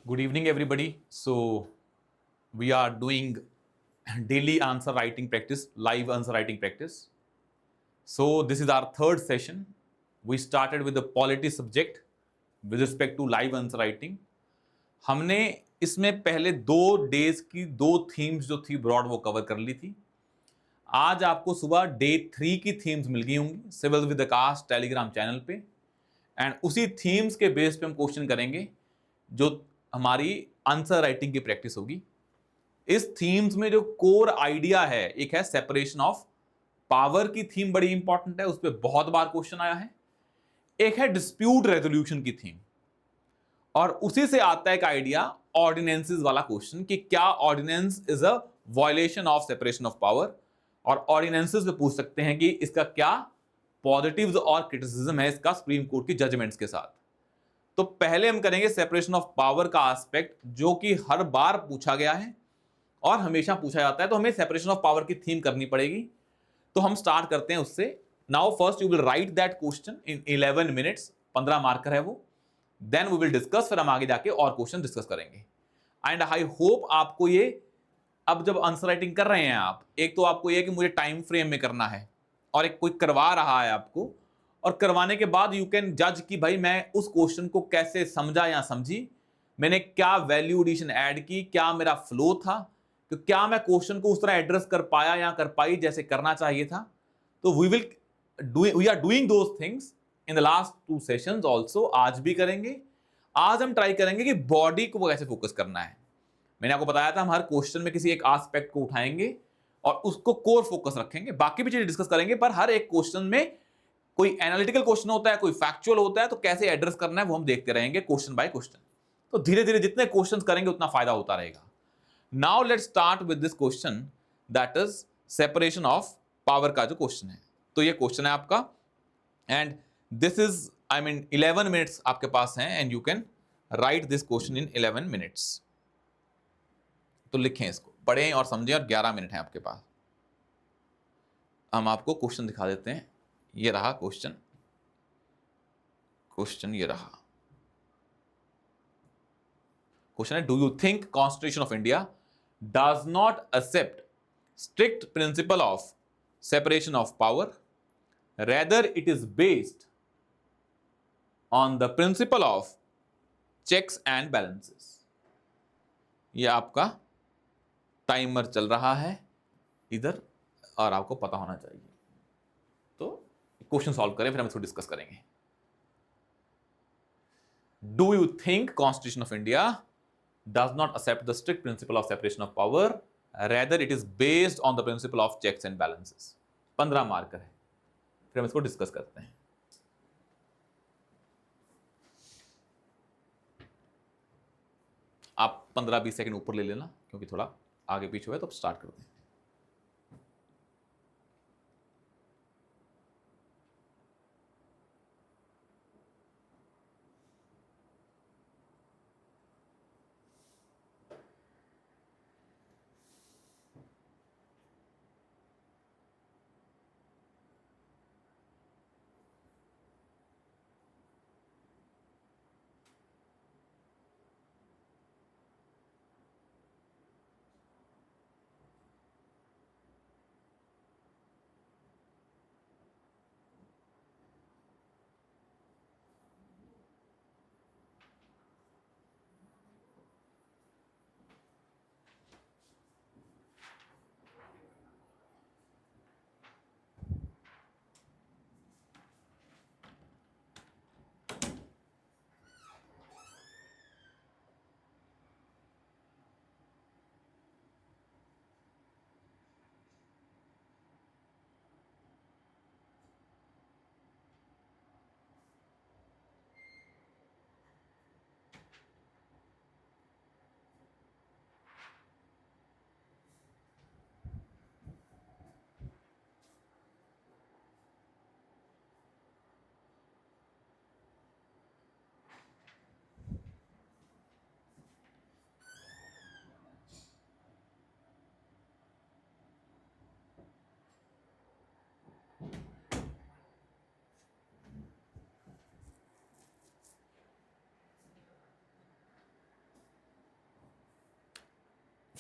Good evening, everybody. So, we are doing daily answer writing practice, live answer writing practice. So, this is our third session. We started with the polity subject with respect to live answer writing. हमने इसमें पहले 2 days की 2 themes जो थी broad वो cover कर ली थी. आज आपको सुबह डे 3 की थीम्स मिल गई होंगी civil with cast Telegram channel पे. एंड उसी थीम्स के बेस पे हम क्वेश्चन करेंगे जो हमारी आंसर राइटिंग की प्रैक्टिस होगी. इस थीम्स में जो कोर आइडिया है, एक है सेपरेशन ऑफ पावर की थीम, बड़ी इंपॉर्टेंट है, उस पर बहुत बार क्वेश्चन आया है. एक है डिस्प्यूट रेजोल्यूशन की थीम, और उसी से आता है एक आइडिया ऑर्डिनेंसेस वाला क्वेश्चन कि क्या ordinance is a violation of separation of power. और ऑर्डिनेंसेस पे पूछ सकते हैं कि इसका क्या पॉजिटिव्स और क्रिटिसिज्म है इसका सुप्रीम कोर्ट की जजमेंट्स के साथ. तो पहले हम करेंगे सेपरेशन ऑफ पावर का एस्पेक्ट, जो कि हर बार पूछा गया है और हमेशा पूछा जाता है, तो हमें सेपरेशन ऑफ पावर की थीम करनी पड़ेगी. तो हम स्टार्ट करते हैं उससे. Now first you will write that question in 11 minutes. 15 marker है वो. देन वी विल डिस्कस, फिर हम आगे जाके और क्वेश्चन डिस्कस करेंगे. एंड आई होप आपको ये, अब जब आंसर राइटिंग कर रहे हैं आप, एक तो आपको ये कि मुझे टाइम फ्रेम में करना है, और एक कोई करवा रहा है आपको, और करवाने के बाद यू कैन जज कि भाई मैं उस क्वेश्चन को कैसे समझा या समझी, मैंने क्या वैल्यू एडिशन ऐड की, क्या मेरा फ्लो था, कि क्या मैं क्वेश्चन को उस तरह एड्रेस कर पाया या कर पाई जैसे करना चाहिए था. तो we are doing those things in the last 2 sessions also. आज भी करेंगे. आज हम ट्राई करेंगे कि बॉडी को कैसे फोकस करना है. मैंने आपको बताया था हम हर क्वेश्चन में किसी एक एस्पेक्ट को उठाएंगे और उसको कोर फोकस रखेंगे, बाकी भी चीजें डिस्कस करेंगे, पर हर एक क्वेश्चन में कोई एनालिटिकल क्वेश्चन होता है, कोई फैक्चुअल होता है, तो कैसे एड्रेस करना है वो हम देखते रहेंगे क्वेश्चन बाय क्वेश्चन. तो धीरे धीरे जितने क्वेश्चन करेंगे उतना फायदा होता रहेगा. Now let's start with this question, that is separation of power का जो क्वेश्चन है. तो ये क्वेश्चन है आपका, and this is, I mean 11 minutes आपके पास हैं, and you can write this question in 11 minutes. तो लिखें इसको, पढ़ें और समझें, और 11 मिनट है आपके पास. हम आपको क्वेश्चन दिखा देते हैं. ये रहा क्वेश्चन. क्वेश्चन ये रहा. क्वेश्चन है, do you think constitution of India does not accept strict principle of separation of power, rather it is based on the principle of checks and balances. ये आपका टाइमर चल रहा है इधर, और आपको पता होना चाहिए. तो क्वेश्चन सॉल्व करें, फिर हम इसको डिस्कस करेंगे. Do you think constitution of India does not accept the strict principle of separation of power, rather it is based on the principle of checks and balances. 15 marker है, फिर हम इसको discuss करते हैं. आप 15-20 सेकंड ऊपर ले लेना, क्योंकि थोड़ा आगे पीछे हुआ है, तो स्टार्ट करते हैं.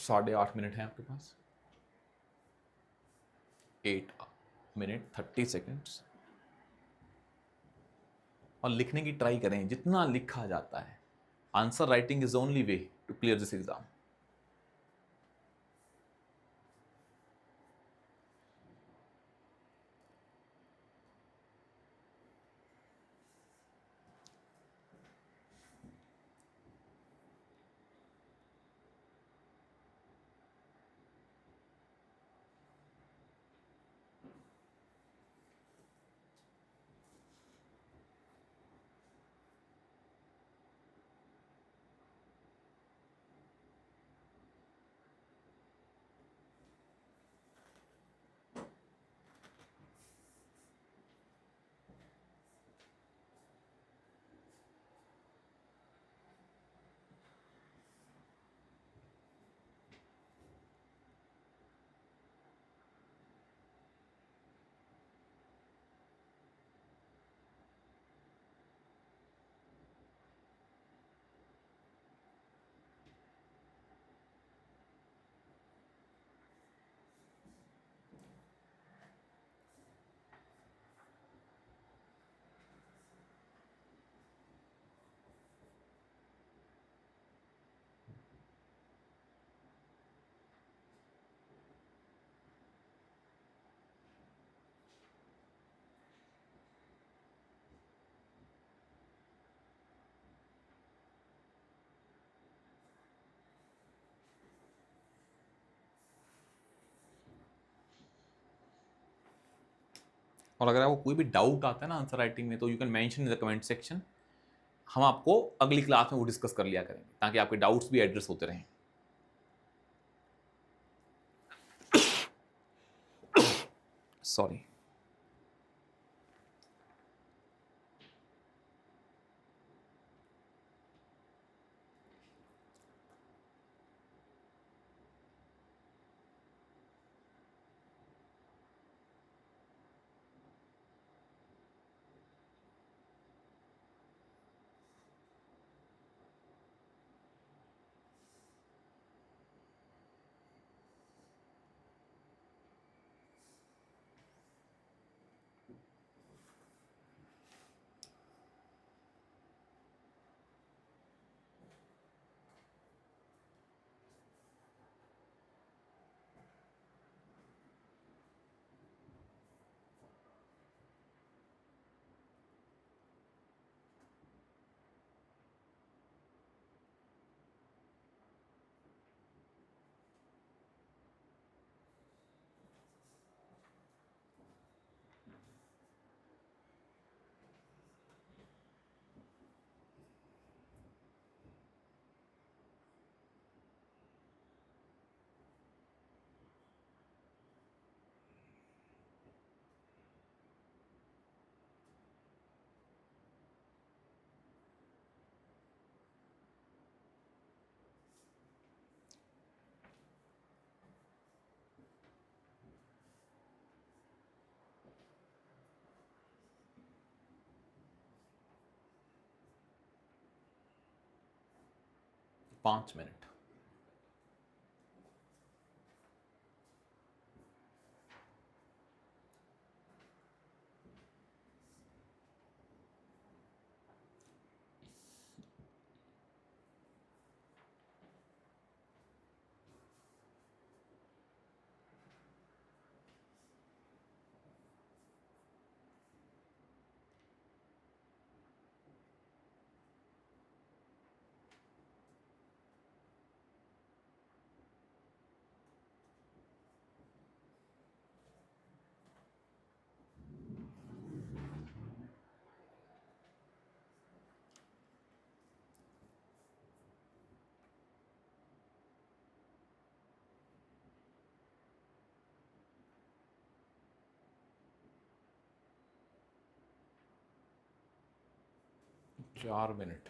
8:30 है आपके पास, 8 मिनट 30 सेकेंड्स। और लिखने की ट्राई करें जितना लिखा जाता है। Answer writing is only way to clear this exam. और अगर आपको कोई भी डाउट आता है ना आंसर राइटिंग में, तो you can mention in the comment section. हम आपको अगली क्लास में वो डिस्कस कर लिया करेंगे, ताकि आपके डाउट्स भी एड्रेस होते रहें। सॉरी। पाँच मिनट। चार minute.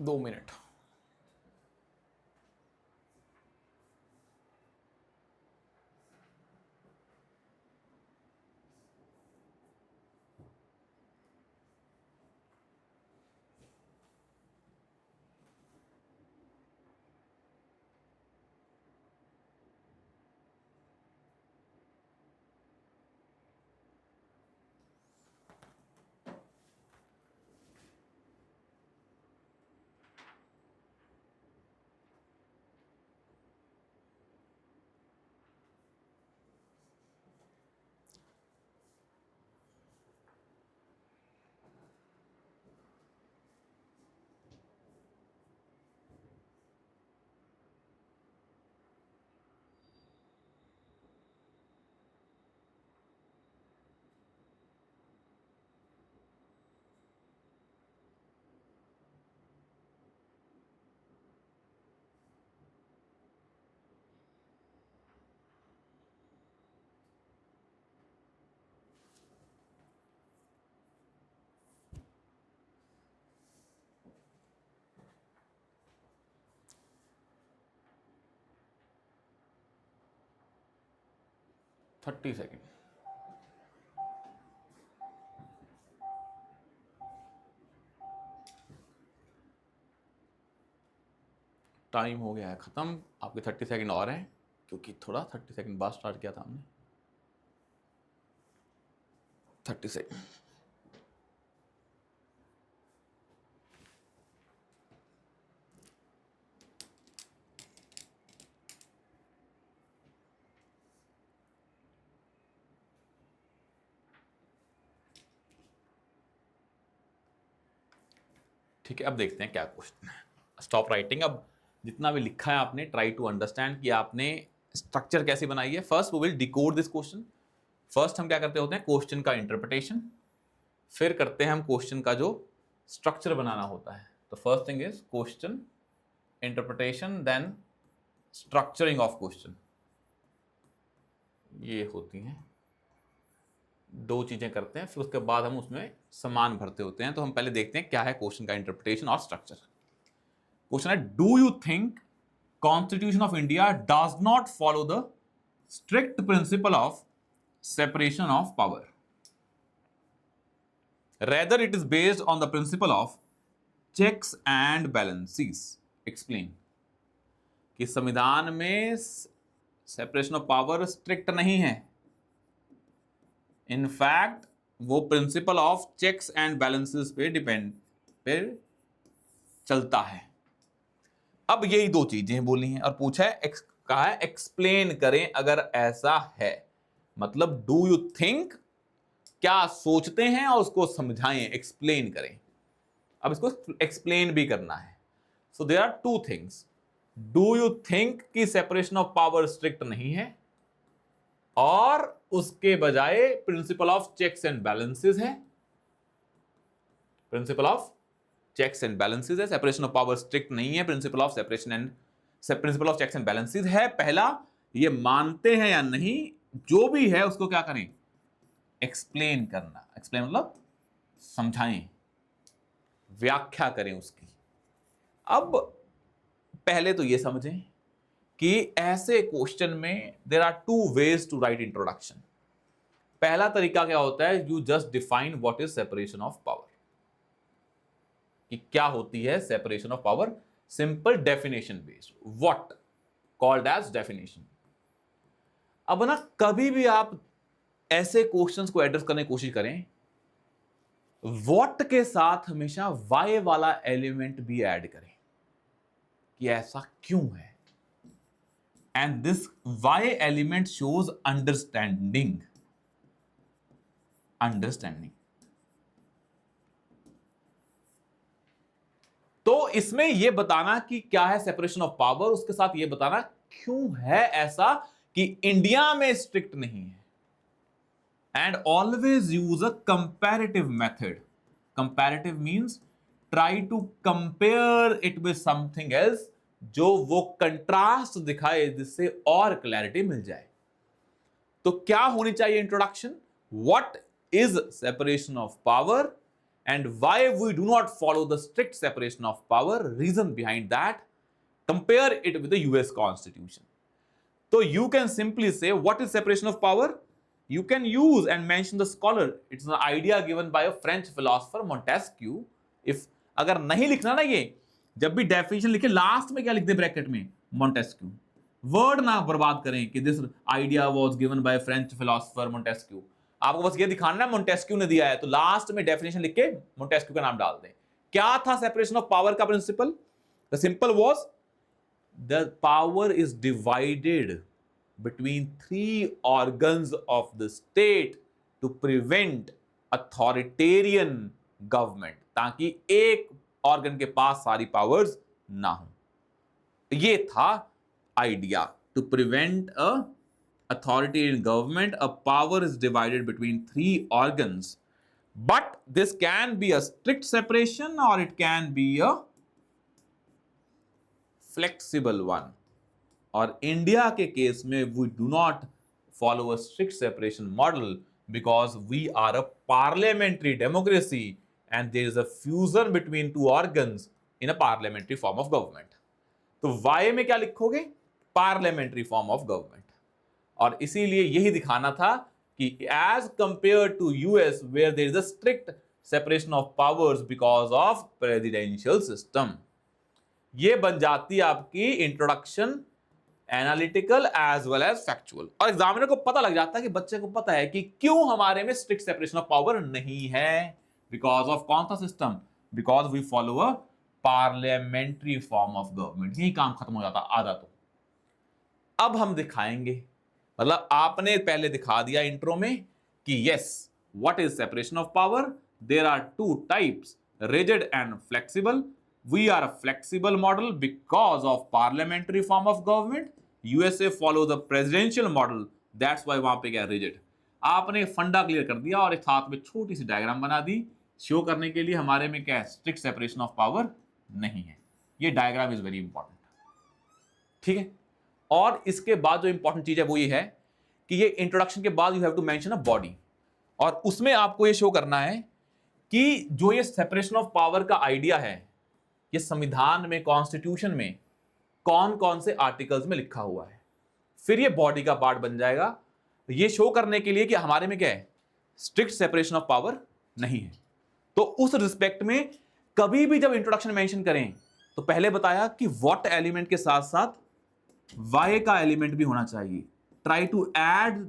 2 minute. Thirty second. Time हो गया है ख़त्म, आपके 30 सेकंड और हैं, क्योंकि थोड़ा 30 सेकंड बाद स्टार्ट किया था हमने। 30 सेकंड। ठीक है, अब देखते हैं क्या क्वेश्चन है। Stop writing. अब जितना भी लिखा है आपने, ट्राई टू अंडरस्टैंड कि आपने स्ट्रक्चर कैसी बनाई है। First we will decode this question. First हम क्या करते होते हैं, क्वेश्चन का इंटरप्रिटेशन, फिर करते हैं हम क्वेश्चन का जो स्ट्रक्चर बनाना होता है। तो first thing is question interpretation, then structuring of question. ये होती हैं दो चीजें करते हैं, फिर उसके बाद हम उसमें समान भरते होते हैं। तो हम पहले देखते हैं क्या है क्वेश्चन का इंटरप्रिटेशन और स्ट्रक्चर। क्वेश्चन है, do you think constitution of India does not follow the strict principle of separation of power, rather it is based on the principle of checks and balances? Explain. कि संविधान में separation of power strict नहीं है, in fact वो principle of checks and balances पे चलता है। अब यही दो चीजें बोली हैं और पूछा है, कहा है एक्सप्लेन करें अगर ऐसा है। मतलब डू यू थिंक, क्या सोचते हैं, और उसको समझाएं, एक्सप्लेन करें। अब इसको एक्सप्लेन भी करना है। So there are two things. Do you think कि सेपरेशन ऑफ पावर स्ट्रिक्ट नहीं है, और उसके बजाय principle of checks and balances है। Principle of checks and balances है, सेपरेशन ऑफ पावर स्ट्रिक्ट नहीं है, principle of principle of checks and balances है। पहला, ये मानते हैं या नहीं, जो भी है उसको क्या करें, एक्सप्लेन करना। एक्सप्लेन मतलब समझाएं, व्याख्या करें उसकी। अब पहले तो ये समझें कि ऐसे क्वेश्चन में there are two ways to write introduction. पहला तरीका क्या होता है, you just define what is separation of power, कि क्या होती है separation of power. Simple definition based, what called as definition. अब ना कभी भी आप ऐसे क्वेश्चंस को एड्रेस करने की कोशिश करें, व्हाट के साथ हमेशा वाई वाला एलिमेंट भी ऐड करें कि ऐसा क्यों है। And this why element shows understanding. तो इसमें यह बताना कि क्या है सेपरेशन ऑफ पावर, उसके साथ यह बताना क्यों है ऐसा कि इंडिया में स्ट्रिक्ट नहीं है। And always use a comparative method. Comparative means try to compare it with something else, जो वो कंट्रास्ट दिखाए जिससे और क्लैरिटी मिल जाए। तो क्या होनी चाहिए introduction, what is separation of power and why we do not follow the strict separation of power. Reason behind that, compare it with the US Constitution. So you can simply say what is separation of power. You can use and mention the scholar. It's an idea given by a French philosopher Montesquieu. If अगर नहीं लिखना ना, ये जब भी definition लिखे last में क्या लिख दे ब्रैकेट में, Montesquieu. वर्ड ना बर्बाद करें कि this idea was given by French philosopher Montesquieu. आपको बस ये दिखाना है Montesquieu ने दिया है, तो लास्ट में डेफिनेशन लिख के Montesquieu का नाम डाल दें. क्या था सेपरेशन ऑफ पावर का principle? The simple was the power is divided between three organs of the state to prevent authoritarian government, ताकि एक ऑर्गन के पास सारी पावर्स ना हो. ये था idea, to prevent a authoritarian government. A power is divided between three organs, but this can be a strict separation or it can be a flexible one. और India के केस में we do not follow a strict separation model because we are a parliamentary democracy and there is a fusion between two organs in a parliamentary form of government. तो Y में क्या लिखोगे? Parliamentary form of government. और इसीलिए यही दिखाना था कि as compared to US where there is a strict separation of powers because of presidential system. ये बन जाती है आपकी introduction, analytical as well as factual. और एग्जामिनर को पता लग जाता है कि बच्चे को पता है कि क्यों हमारे में स्ट्रिक्ट सेपरेशन ऑफ पावर नहीं है. बिकॉज ऑफ कौन सा system? Because we follow a parliamentary form of government. यही काम खत्म हो जाता आधा. तो अब हम दिखाएंगे, मतलब आपने पहले दिखा दिया इंट्रो में कि yes what is separation of power. There are two types, rigid and flexible. We are a flexible model because of parliamentary form of government. USA follow the presidential model. That's why वहां पे क्या rigid. आपने फंडा clear कर दिया और एक साथ में छोटी सी डायग्राम बना दी शो करने के लिए हमारे में क्या है, स्ट्रिक्ट सेपरेशन ऑफ पावर नहीं है. ये डायग्राम इज वेरी इंपॉर्टेंट. ठीक है. और इसके बाद जो इंपॉर्टेंट चीज है वो ये है कि ये इंट्रोडक्शन के बाद you have to mention a body, और उसमें आपको ये शो करना है कि जो ये सेपरेशन ऑफ पावर का आइडिया है ये संविधान में, कॉन्स्टिट्यूशन में कौन कौन से आर्टिकल्स में लिखा हुआ है. फिर ये बॉडी का पार्ट बन जाएगा, ये शो करने के लिए कि हमारे में क्या है, स्ट्रिक्ट सेपरेशन ऑफ पावर नहीं है. तो उस रिस्पेक्ट में कभी भी जब इंट्रोडक्शन मेंशन करें तो पहले बताया कि व्हाट एलिमेंट के साथ साथ वाई का एलिमेंट भी होना चाहिए. Try to add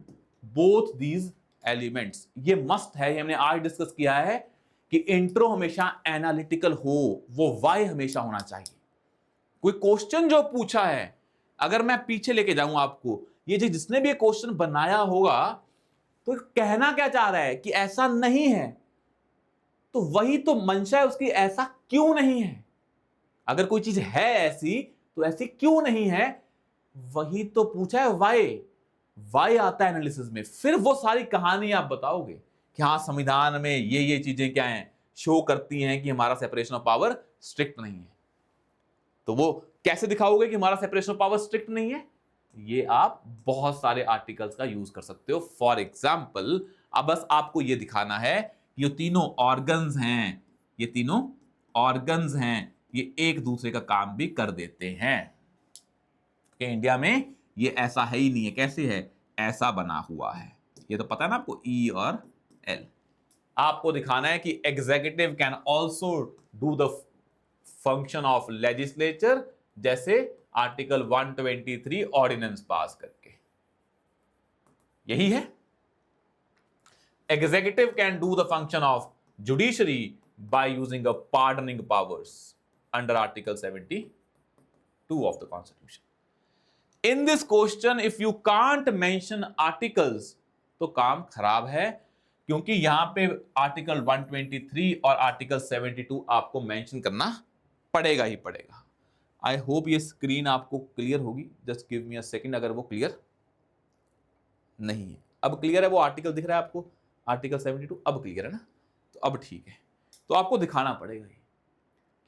both these elements. ये मस्ट है, ये हमने आज डिस्कस किया है कि इंट्रो हमेशा एनालिटिकल हो, वो वाई हमेशा होना चाहिए. कोई क्वेश्चन जो पूछा है, अगर मैं पीछे लेके जाऊं आपको, ये जिसने भी क्वेश्चन बनाया होगा तो कहना क्या चाह रहा है कि ऐसा नहीं है, तो वही तो मंशा है उसकी, ऐसा क्यों नहीं है. अगर कोई चीज है ऐसी तो ऐसी क्यों नहीं है, वही तो पूछा है. वाई आता है एनालिसिस में. फिर वो सारी कहानी आप बताओगे कि हाँ संविधान में ये चीजें क्या हैं, शो करती हैं कि हमारा सेपरेशन ऑफ पावर स्ट्रिक्ट नहीं है. तो वो कैसे दिखाओगे कि हमारा सेपरेशन ऑफ पावर स्ट्रिक्ट नहीं है? ये आप बहुत सारे आर्टिकल्स का यूज कर सकते हो. फॉर एग्जाम्पल, अब बस आपको ये दिखाना है ये तीनों ऑर्गन्स हैं, ये तीनों ऑर्गन्स हैं, ये एक दूसरे का काम भी कर देते हैं. कि इंडिया में ये ऐसा है ही नहीं है. कैसे है? ऐसा बना हुआ है. ये तो पता है ना आपको, ई और एल. आपको दिखाना है कि executive can also do the function of legislature, जैसे आर्टिकल 123 ऑर्डिनेंस पास करके. यही है. Executive can do the function of judiciary by using a pardoning powers under article 72 of the constitution. In this question if you can't mention articles तो काम खराब है, क्योंकि यहां पे आर्टिकल 123 और आर्टिकल 72 आपको मेंशन करना पड़ेगा ही पड़ेगा. आई होप ये स्क्रीन आपको क्लियर होगी. Just give me a second. अगर वो क्लियर नहीं है, अब क्लियर है, वो आर्टिकल दिख रहा है आपको, आर्टिकल 72 अब क्लियर है ना, तो अब ठीक है. तो आपको दिखाना पड़ेगा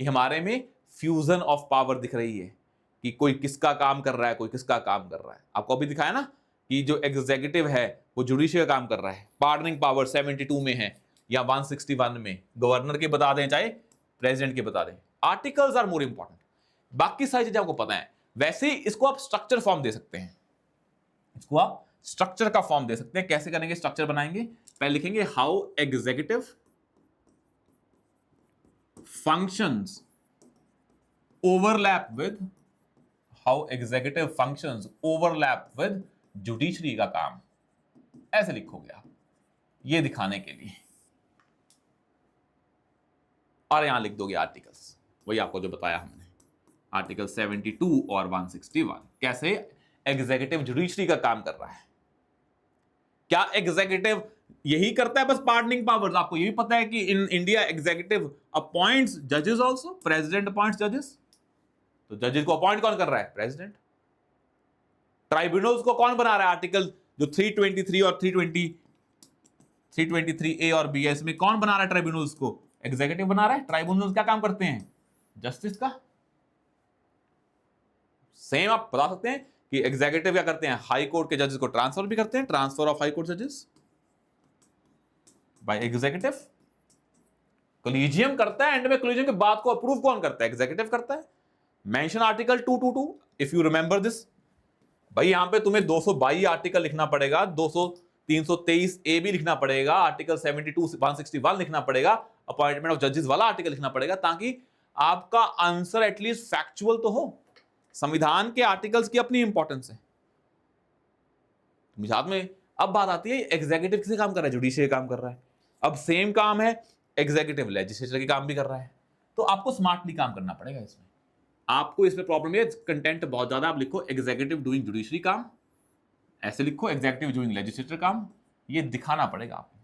कि हमारे में फ्यूजन ऑफ पावर दिख रही है कि कोई किसका काम कर रहा है, कोई किसका काम कर रहा है. आपको अभी दिखाया ना कि जो एग्जीक्यूटिव है वो जुडिशरी का काम कर रहा है, पार्डनिंग पावर 72 में है, या 161 में, गवर्नर के बता दें चाहे प्रेसिडेंट के बता दें, आर्टिकल्स आर मोर इंपॉर्टेंट। बाकी सारी चीजें आपको पता है। वैसे ही इसको आप स्ट्रक्चर फॉर्म दे सकते हैं, इसको आप स्ट्रक्चर का फॉर्म दे सकते हैं। कैसे करेंगे? स्ट्रक्चर बनाएंगे, पहले लिखेंगे how executive functions overlap with, how executive functions overlap with judiciary का काम, ऐसे लिखोगे आप, ये दिखाने के लिए। और यहां लिख दोगे आर्टिकल्स, वही आपको जो बताया हमने, आर्टिकल 72 और 161, कैसे एग्जीक्यूटिव जुडिशरी का काम कर रहा है। क्या एग्जीक्यूटिव यही करता है बस पार्डनिंग पावर्स? आपको ये भी पता है कि इन इंडिया एग्जीक्यूटिव अपॉइंट्स जजेस आल्सो, प्रेसिडेंट अपॉइंट्स जजेस। तो जजेस को अपॉइंट कौन कर रहा है? प्रेसिडेंट। ट्राइब्यूनल्स को कौन बना रहा है? आर्टिकल जो 323 और 323A और B है, इसमें कौन बना रहा है ट्राइब्यूनल्स को? एग्जीक्यूटिव बना रहा है। ट्राइब्यूनल्स क्या काम करते हैं? जस्टिस का। सेम आप बता सकते हैं कि एग्जीक्यूटिव क्या करते हैं? हाई कोर्ट के जजेस को ट्रांसफर भी करते हैं, ट्रांसफर ऑफ हाई कोर्ट जजेस बाय एग्जीक्यूटिव। कोलिजियम करता है, एंड में कोलिजियम के बाद को अप्रूव कौन करता है? एग्जीक्यूटिव करता है। Mention article 222 if you remember this. भाई यहां पे तुम्हें 222 आर्टिकल लिखना पड़ेगा, 323A भी लिखना पड़ेगा, आर्टिकल 72 161 लिखना पड़ेगा, अपॉइंटमेंट ऑफ जजेस वाला आर्टिकल लिखना पड़ेगा, ताकि आपका आंसर एटलीस्ट फैक्चुअल तो हो। संविधान के आर्टिकल्स की अपनी इंपॉर्टेंस है। साथ में अब बात आती है एग्जीक्यूटिव किसे काम कर रहा है? जुडिशियरी काम कर रहा है। अब सेम काम है, एग्जीक्यूटिव लेजिस्लेचर के काम भी कर रहा है। तो आपको स्मार्टली काम करना पड़ेगा इसमें। आपको इसमें प्रॉब्लम है, कंटेंट बहुत ज्यादा। आप लिखो एग्जीक्यूटिव डूइंग जुडिशरी काम, ऐसे लिखो एग्जीक्यूटिव डूइंग लेजिस्लेचर काम, ये दिखाना पड़ेगा आपको।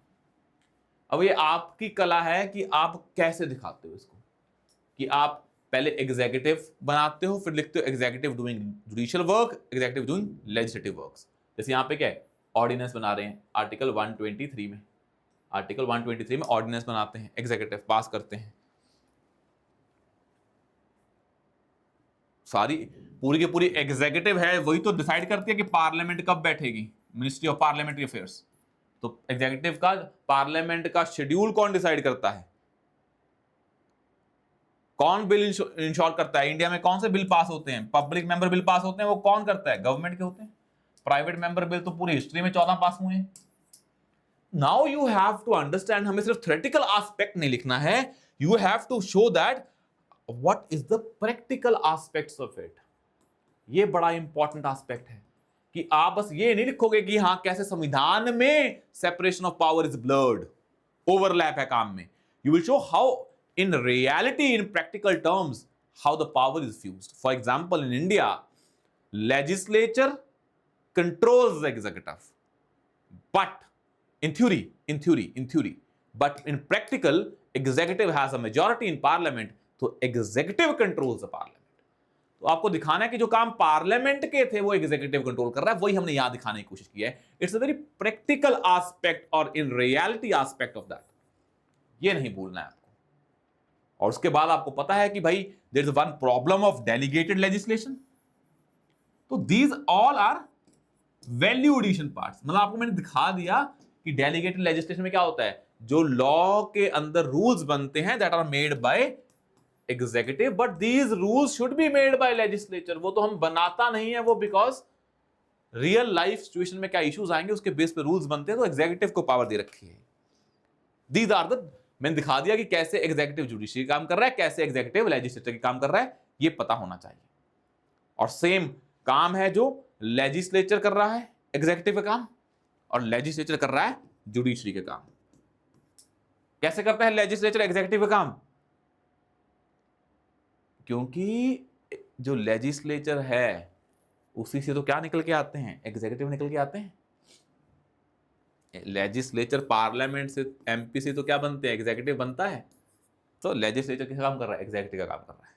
अब ये आपकी कला है कि आप कैसे दिखाते हो इसको, कि आप पहले एग्जीक्यूटिव बनाते हो, फिर लिखते हो executive doing judicial work, executive doing legislative works. जैसे यहाँ पे क्या है? ऑर्डिनेंस बना रहे हैं आर्टिकल 123 में, आर्टिकल 123 में ऑर्डिनेंस बनाते हैं, एग्जीक्यूटिव पास करते हैं। सारी पूरी की पूरी एग्जीक्यूटिव है, वही तो डिसाइड करती है कि पार्लियामेंट कब बैठेगी, मिनिस्ट्री ऑफ पार्लियामेंट्री अफेयर्स। तो एग्जीक्यूटिव का पार्लियामेंट का शेड्यूल कौन डिसाइड करता है? कौन बिल इंश्योर करता है? इंडिया में कौन से बिल पास होते हैं? पब्लिक मेंबर बिल पास होते हैं, वो कौन करता है? गवर्नमेंट के होते हैं। प्राइवेट मेंबर बिल तो पूरी हिस्ट्री में 14 पास हुए हैं। Now you have to understand, हमें सिर्फ थ्योरेटिकल एस्पेक्ट नहीं लिखना है, you have to show that what is the practical aspects of it. ये बड़ा इंपॉर्टेंट एस्पेक्ट है कि आप बस ये नहीं लिखोगे कि हाँ कैसे संविधान में separation of power is blurred, overlap है काम में। You will show how in reality, in practical terms, how the power is fused. For example, in India, legislature controls the executive, but in theory, but in practical, executive has a majority in parliament, so executive controls the parliament. तो आपको दिखाना है कि जो काम parliament के थे वो एग्जीक्यूटिव कंट्रोल कर रहा है, वही हमने यहां दिखाने की कोशिश की है। It's a very practical aspect और in reality aspect of that, ये नहीं भूलना है आपको। और उसके बाद आपको पता है कि भाई there is one problem of delegated legislation. तो these all are value addition parts. मतलब आपको मैंने दिखा दिया कि डेलीगेटेड लेजिस्लेशन में क्या होता है, जो लॉ के अंदर रूल्स बनते हैं that are made by executive, but these rules should be made by legislature. वो तो हम बनाता नहीं है, वो बिकॉज रियल लाइफ सिचुएशन में क्या इश्यूज आएंगे उसके बेस पे रूल्स बनते हैं, तो एग्जीक्यूटिव को पावर दे रखी है। दीज आर द, मैंने दिखा दिया कि कैसे एग्जीक्यूटिव जुडिशरी काम कर रहा है, कैसे एग्जीक्यूटिव लेजिस्लेचर की काम कर रहा है, ये पता होना चाहिए। और सेम काम है जो लेजिस्लेचर कर रहा है एग्जीक्यूटिव का काम, और लेजिस्लेचर कर रहा है जुडिशरी का काम। कैसे करता है लेजिस्लेचर एग्जीक्यूटिव का काम? क्योंकि जो लेजिस्लेचर है उसी से तो क्या निकल के आते हैं? एग्जीक्यूटिव निकल के आते हैं। लेजिस्लेचर पार्लियामेंट से, एमपी से तो क्या बनते हैं? एग्जीक्यूटिव बनता है। तो लेजिस्लेचर किसका काम कर रहा है? एग्जीक्यूटिव का काम कर रहा है।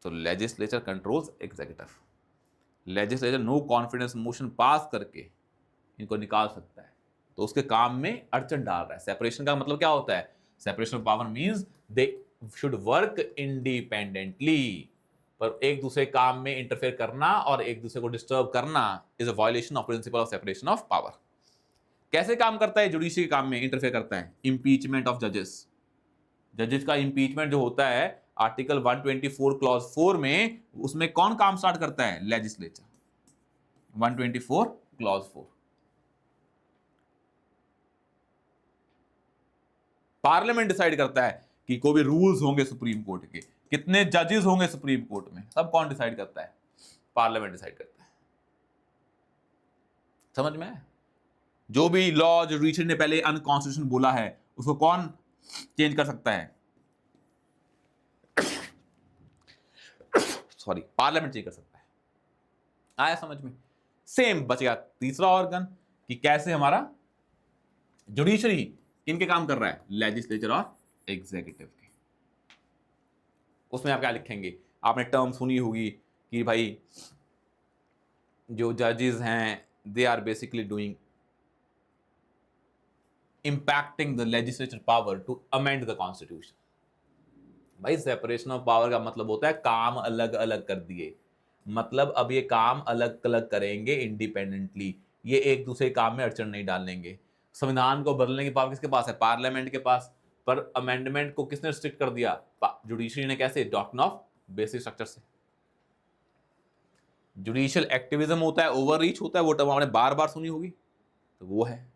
तो legislature controls executive. Legislature no confidence motion pass करके इनको निकाल सकता है, तो उसके काम में अड़चन डाल रहा है। सेपरेशन का मतलब क्या होता है? Separation of power means they should work independently, पर एक दूसरे काम में इंटरफेयर करना और एक दूसरे को डिस्टर्ब करना is a violation of principle of separation of power. कैसे काम करता है जुडिशरी के काम में इंटरफेयर करता है? इंपीचमेंट ऑफ जजेस। जजेस का इंपीचमेंट जो होता है आर्टिकल 124 क्लॉज 4 में, उसमें कौन काम स्टार्ट करता है? लेजिस्लेचर। 124 क्लॉज 4। पार्लियामेंट डिसाइड करता है कि कोई भी रूल्स होंगे सुप्रीम कोर्ट के, कितने जजेस होंगे सुप्रीम कोर्ट में, सब कौन डिसाइड करता है? पार्लियामेंट डिसाइड करता है। समझ में आया? जो भी लॉ जुडिशरी ने पहले अनकॉन्स्टिट्यूशनल बोला है उसको कौन चेंज कर सकता है? सॉरी, पार्लियामेंट चेंज कर सकता है। आया समझ में? सेम बच गया तीसरा ऑर्गन कि कैसे हमारा जुडिशरी किनके काम कर रहा है? लेजिस्लेचर और एग्जीक्यूटिव के। उसमें आप क्या लिखेंगे? आपने टर्म सुनी होगी कि भाई जो जजेस हैं they are basically doing impacting the legislature power to amend the constitution। भाई सेपरेशन ऑफ पावर का मतलब होता है काम अलग अलग कर दिए, मतलब अब ये काम अलग अलग करेंगे इंडिपेंडेंटली, ये एक दूसरे काम में अड़चन नहीं डालेंगे। संविधान को बदलने की पावर किसके पास है? पार्लियामेंट के पास। पर अमेंडमेंट को किसने रिस्ट्रिक्ट कर दिया? जुडिशरी ने। कैसे? डॉक्ट्रिन ऑफ बेसिक स्ट्रक्चर से। जुडिशियल एक्टिविज्म होता है, ओवररीच होता है, वो टर्म आपने बार बार सुनी होगी, तो वो है।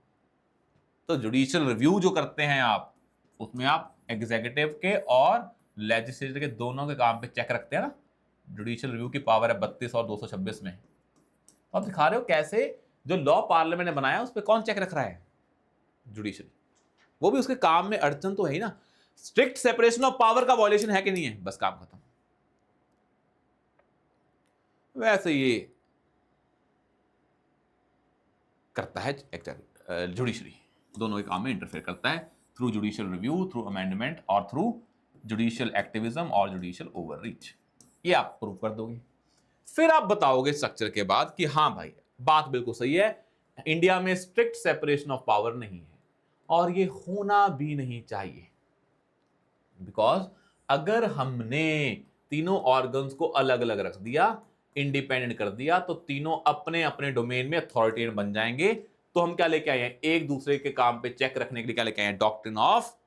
तो जुडिशियल रिव्यू जो करते हैं आप, उसमें आप एग्जीक्यूटिव के और लेजिस्लेचर के दोनों के काम पे चेक रखते हैं ना। जुडिशियल रिव्यू की पावर है 32 और 226 में। तो आप दिखा रहे हो कैसे जो लॉ पार्लियामेंट ने बनाया उस पर कौन चेक रख रहा है? जुडिशरी। वो भी उसके काम में अड़चन तो है ही ना। स्ट्रिक्ट सेपरेशन ऑफ पावर का वायलेशन है कि नहीं है? बस काम खत्म। वैसे ये करता है जुडिशरी, दोनों के काम में इंटरफेयर करता है through judicial review, through amendment और थ्रू जुडिशियल एक्टिविज्म और जुडिशियल ओवररीच। ये आप प्रूव कर दोगे। फिर आप बताओगे स्ट्रक्चर के बाद कि हाँ भाई बात बिल्कुल सही है, इंडिया में स्ट्रिक्ट सेपरेशन ऑफ पावर नहीं है और ये होना भी नहीं चाहिए। बिकॉज अगर हमने तीनों ऑर्गन्स को अलग अलग रख दिया, इंडिपेंडेंट कर दिया, तो तीनों अपने अपने डोमेन में अथॉरिटेरियन बन जाएंगे। तो हम क्या लेके आए हैं? एक दूसरे के काम पे चेक रखने के लिए क्या लेके आए हैं? Doctrine of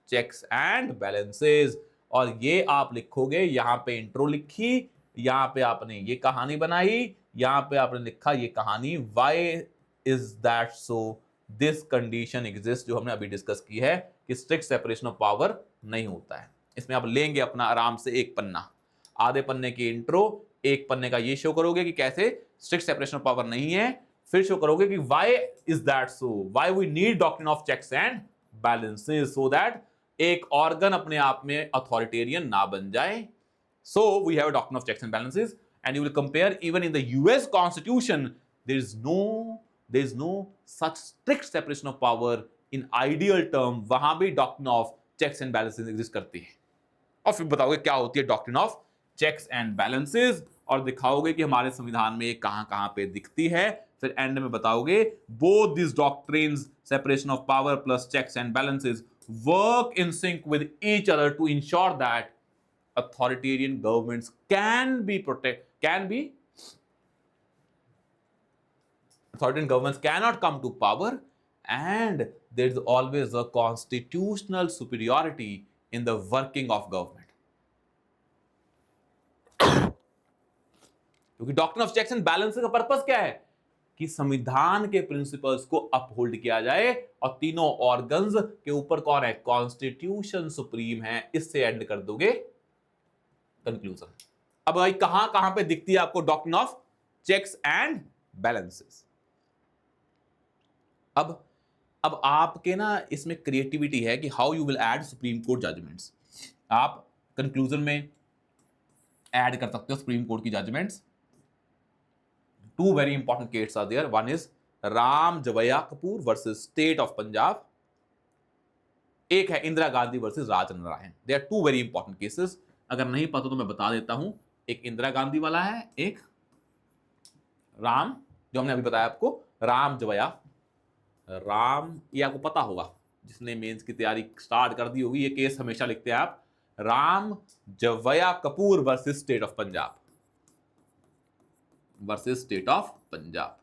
checks and balances. और ये आप लिखोगे, यहां पे इंट्रो लिखी, यहां पे आपने ये कहानी बनाई, यहां पे आपने लिखा ये कहानी, why is that so, this condition exist, जो हमने अभी डिस्कस की है कि स्ट्रिक्ट सेपरेशन ऑफ पावर नहीं होता है। इसमें आप लेंगे अपना आराम से एक पन्ना, आधे पन्ने की इंट्रो, एक पन्ने का ये शो करोगे कि कैसे स्ट्रिक्ट सेपरेशन ऑफ पावर नहीं है, फिर शो करोगे कि why is that so, why we need doctrine of checks and balances, so that एक ऑर्गन अपने आप में अथॉरिटेरियन ना बन जाए। So we have a doctrine of checks and balances, and you will compare even in the US Constitution, there is no such strict separation of power in ideal term। वहां भी doctrine of checks and balances exist करती है। और फिर बताओगे क्या होती है doctrine of checks and balances, और दिखाओगे कि हमारे संविधान में ये कहां-कहां पे दिखती है। फिर एंड में बताओगे both these doctrines, separation of power plus checks and balances, work in sync with each other to ensure that authoritarian governments authoritarian governments cannot come to power, and there is always a constitutional superiority in the working of government। क्योंकि doctrine of checks and balances का purpose क्या है? कि संविधान के principles को uphold किया जाए, और तीनों ऑर्गन्स के ऊपर कौन है? कॉन्स्टिट्यूशन सुप्रीम है। इससे एंड कर दोगे कंक्लूजन। अब भाई कहां कहां पे दिखती है आपको doctrine of checks and balances? अब आपके ना इसमें क्रिएटिविटी है कि how you will add supreme court judgments. आप कंक्लूजन में ऐड कर सकते हो सुप्रीम कोर्ट की judgments. Two very important cases are there, one is Ram Jawaya Kapur versus state of Punjab, एक है Indira Gandhi versus Rajnarayan. They are two very important cases. अगर नहीं पता तो मैं बता देता हूं। एक इंदिरा गांधी वाला है, एक राम, जो हमने अभी बताया आपको, राम जवैया। राम, ये आपको पता होगा, जिसने मेंस की तैयारी स्टार्ट कर दी होगी, ये केस हमेशा लिखते हैं आप। Ram Jawaya Kapur versus state of Punjab, versus state of Punjab.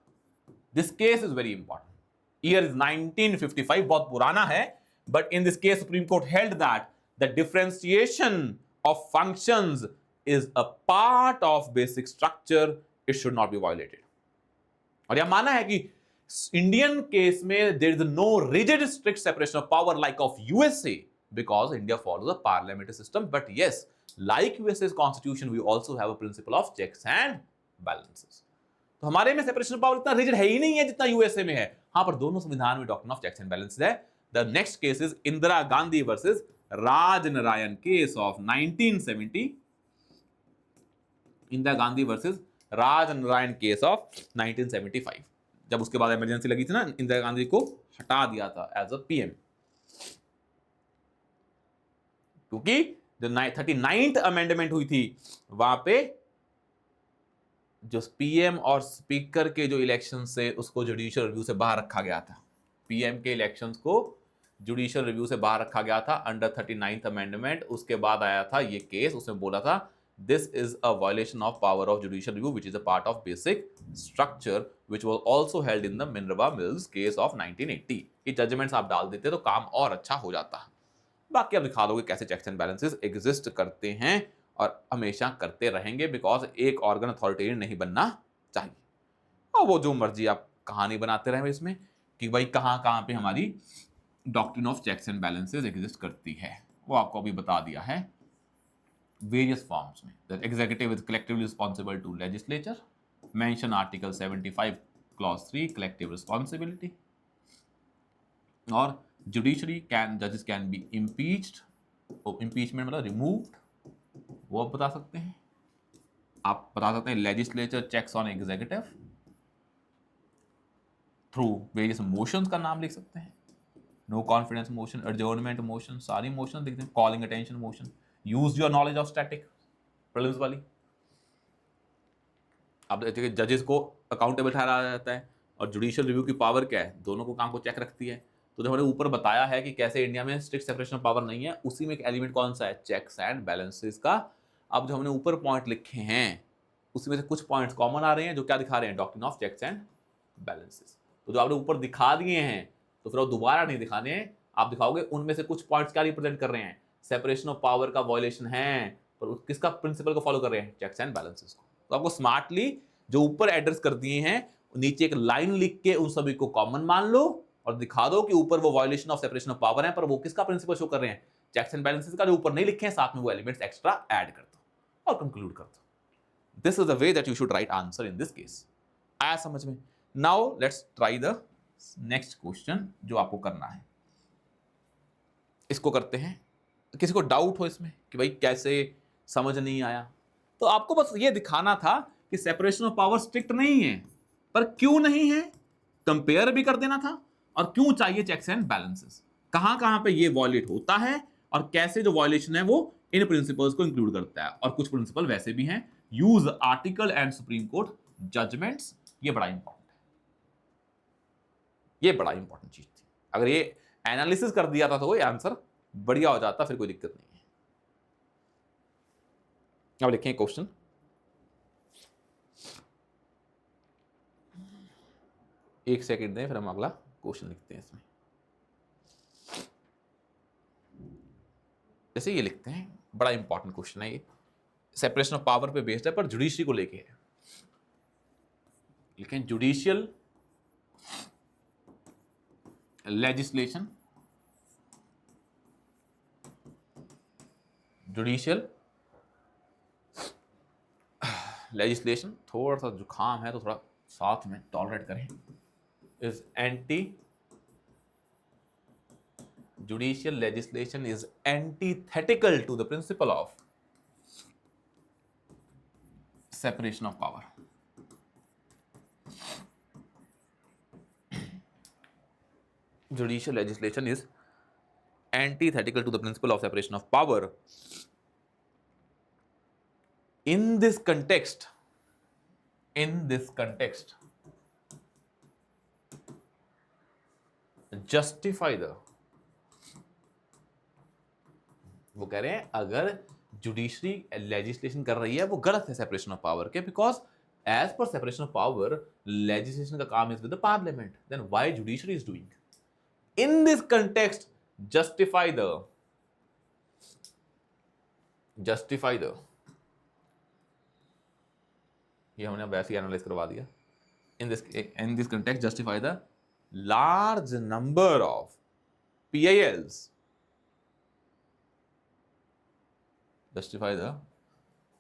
This case is very important. Year is 1955, बहुत पुराना है, but in this case supreme court held that the differentiation of functions is a part of basic structure, it should not be violated. और यह माना है कि Indian case में there is no rigid strict separation of power like of USA, because India follows a parliamentary system, but yes, like USA constitution we also have a principle of checks and balances. तो हमारे में separation of power इतना rigid है ही नहीं है जितना USA में है। हाँ, पर दोनों संविधान में doctrine of checks and balances है। The next case is Indira Gandhi versus Rajnarayan case of 1970। Indira Gandhi versus Rajnarayan case of 1975, जब उसके बाद इमरजेंसी लगी थी ना, इंदिरा गांधी को हटा दिया था एज अ पीएम, क्योंकि जो 39th अमेंडमेंट हुई थी वहां पे जो पीएम और स्पीकर के जो इलेक्शन से उसको जुडिशियल रिव्यू से बाहर रखा गया था। पीएम के इलेक्शंस को जुडिशियल रिव्यू से बाहर रखा गया था अंडर 39th अमेंडमेंट। उसके बाद आया था ये केस, उसमें बोला था this is a violation of power of judicial review which is a part of basic structure which was also held in the Minerva mills case of 1980। ये जजमेंट्स आप डाल देते तो काम और अच्छा हो जाता। बाकी आप दिखा दोगे कैसे चेक्स एंड बैलेंसेस एग्जिस्ट करते हैं और हमेशा करते रहेंगे, बिकॉज एक ऑर्गन अथॉरिटेरियन नहीं बनना चाहिए। और वो जो मर्जी आप कहानी बनाते रहे इसमें कि भाई कहाँ कहाँ पे हमारी doctrine of checks and balances exist करती है, वो आपको अभी बता दिया है वेरियस फॉर्म्स में। The executive is collectively responsible to legislature, mention article 75 clause 3 collective responsibility. और जुडिशरी कैन, जजेस कैन बी इम्पीच्ड, इम्पीचमेंट मतलब रिमूव्ड, वो आप बता सकते हैं। आप बता सकते हैं legislature checks on executive through various motions का नाम लिख सकते हैं, no confidence motion, adjournment motion, सारी मोशन लिखते हैं, calling attention motion, use your knowledge of static prelims वाली। अब जजेस को अकाउंटेबल ठहराया जाता है और जुडिशियल रिव्यू की पावर क्या है, दोनों को काम को चेक रखती है। तो जो हमने ऊपर बताया है कि कैसे इंडिया में स्ट्रिक्ट सेपरेशन ऑफ पावर नहीं है, उसी में एक एलिमेंट कौन सा है, चेक्स एंड बैलेंसेस का। अब जो हमने ऊपर पॉइंट लिखे हैं उसमें से कुछ पॉइंट्स कॉमन आ रहे हैं जो क्या दिखा रहे हैं, doctrine of checks and balances. तो जो आपने ऊपर दिखा दिए हैं तो फिर वो दोबारा नहीं दिखाने हैं, आप दिखाओगे उनमें से कुछ पॉइंट्स क्या रिप्रेजेंट कर रहे हैं, सेपरेशन ऑफ पावर का वॉयलेशन है, पर किसका प्रिंसिपल को फॉलो कर रहे हैं, चेक्स एंड बैलेंसेस को। तो आपको स्मार्टली जो ऊपर एड्रेस कर दिए हैं नीचे एक लाइन लिख के उन सभी को कॉमन मान लो और दिखा दो कि ऊपर वो violation of separation of power है, पर वो किसका प्रिंसिपल शो कर रहे हैं, चेक्स एंड बैलेंसेस का। जो ऊपर नहीं लिखे हैं साथ में वो एलिमेंट्स एक्स्ट्रा ऐड कर दो और कंक्लूड कर दो। This is the way that you should write answer in this case. आया समझ में? Now let's try the next question जो आपको करना है। इसको करते हैं। किसी को डाउट हो इसमें कि भाई कैसे समझ नहीं आया, तो आपको बस ये दिखाना था कि सेपरेशन ऑफ पावर स्ट्रिक्ट नहीं है, पर क्यों नहीं है कंपेयर भी कर देना था, और क्यों चाहिए चेक्स एंड बैलेंसेस, कहां कहां पे ये वॉयलेट होता है और कैसे जो वॉयलेशन है वो इन प्रिंसिपल्स को इंक्लूड करता है। और कुछ प्रिंसिपल वैसे भी हैं, use article and supreme court judgments, ये बड़ा इंपॉर्टेंट है, ये बड़ा इंपॉर्टेंट चीज थी। अगर ये एनालिसिस कर दिया था तो वो आंसर बढ़िया हो जाता, फिर कोई दिक्कत नहीं है। अब लिखें क्वेश्चन, एक सेकंड दें फिर हम अगला क्वेश्चन लिखते हैं इसमें। जैसे ये लिखते हैं, बड़ा इंपॉर्टेंट क्वेश्चन है ये, सेपरेशन ऑफ पावर पे बेस्ड है पर जुडिशरी को लेके है। लिखें जुडिशियल लेजिस्लेशन, जुडिशियल लेजिस्लेशन, थोड़ा सा जुकाम है तो थोड़ा साथ में टॉलरेट करें, is anti, judicial legislation is antithetical to the principle of separation of power. Judicial legislation is antithetical to the principle of separation of power. In this context, justify the वो कह रहे हैं अगर जुडिशरी लेजिस्लेशन कर रही है वो गलत है सेपरेशन ऑफ पावर के, बिकॉज एज पर सेपरेशन ऑफ पावर लेजिस्लेशन का काम is with the parliament, then why judiciary is doing in this context justify the ये हमने वैसे ही एनालाइज करवा दिया। In this context justify the large number of PILs, justify the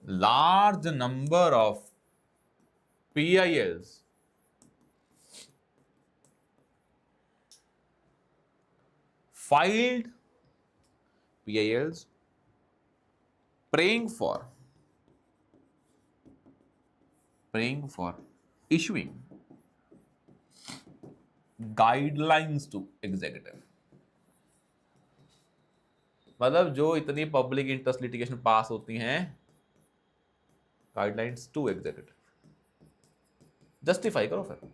large number of PILs filed, PILs praying for issuing guidelines to executive। मतलब जो इतनी public interest litigation पास होती हैं, गाइडलाइंस टू एग्जीक्यूटिव, जस्टिफाई करो फिर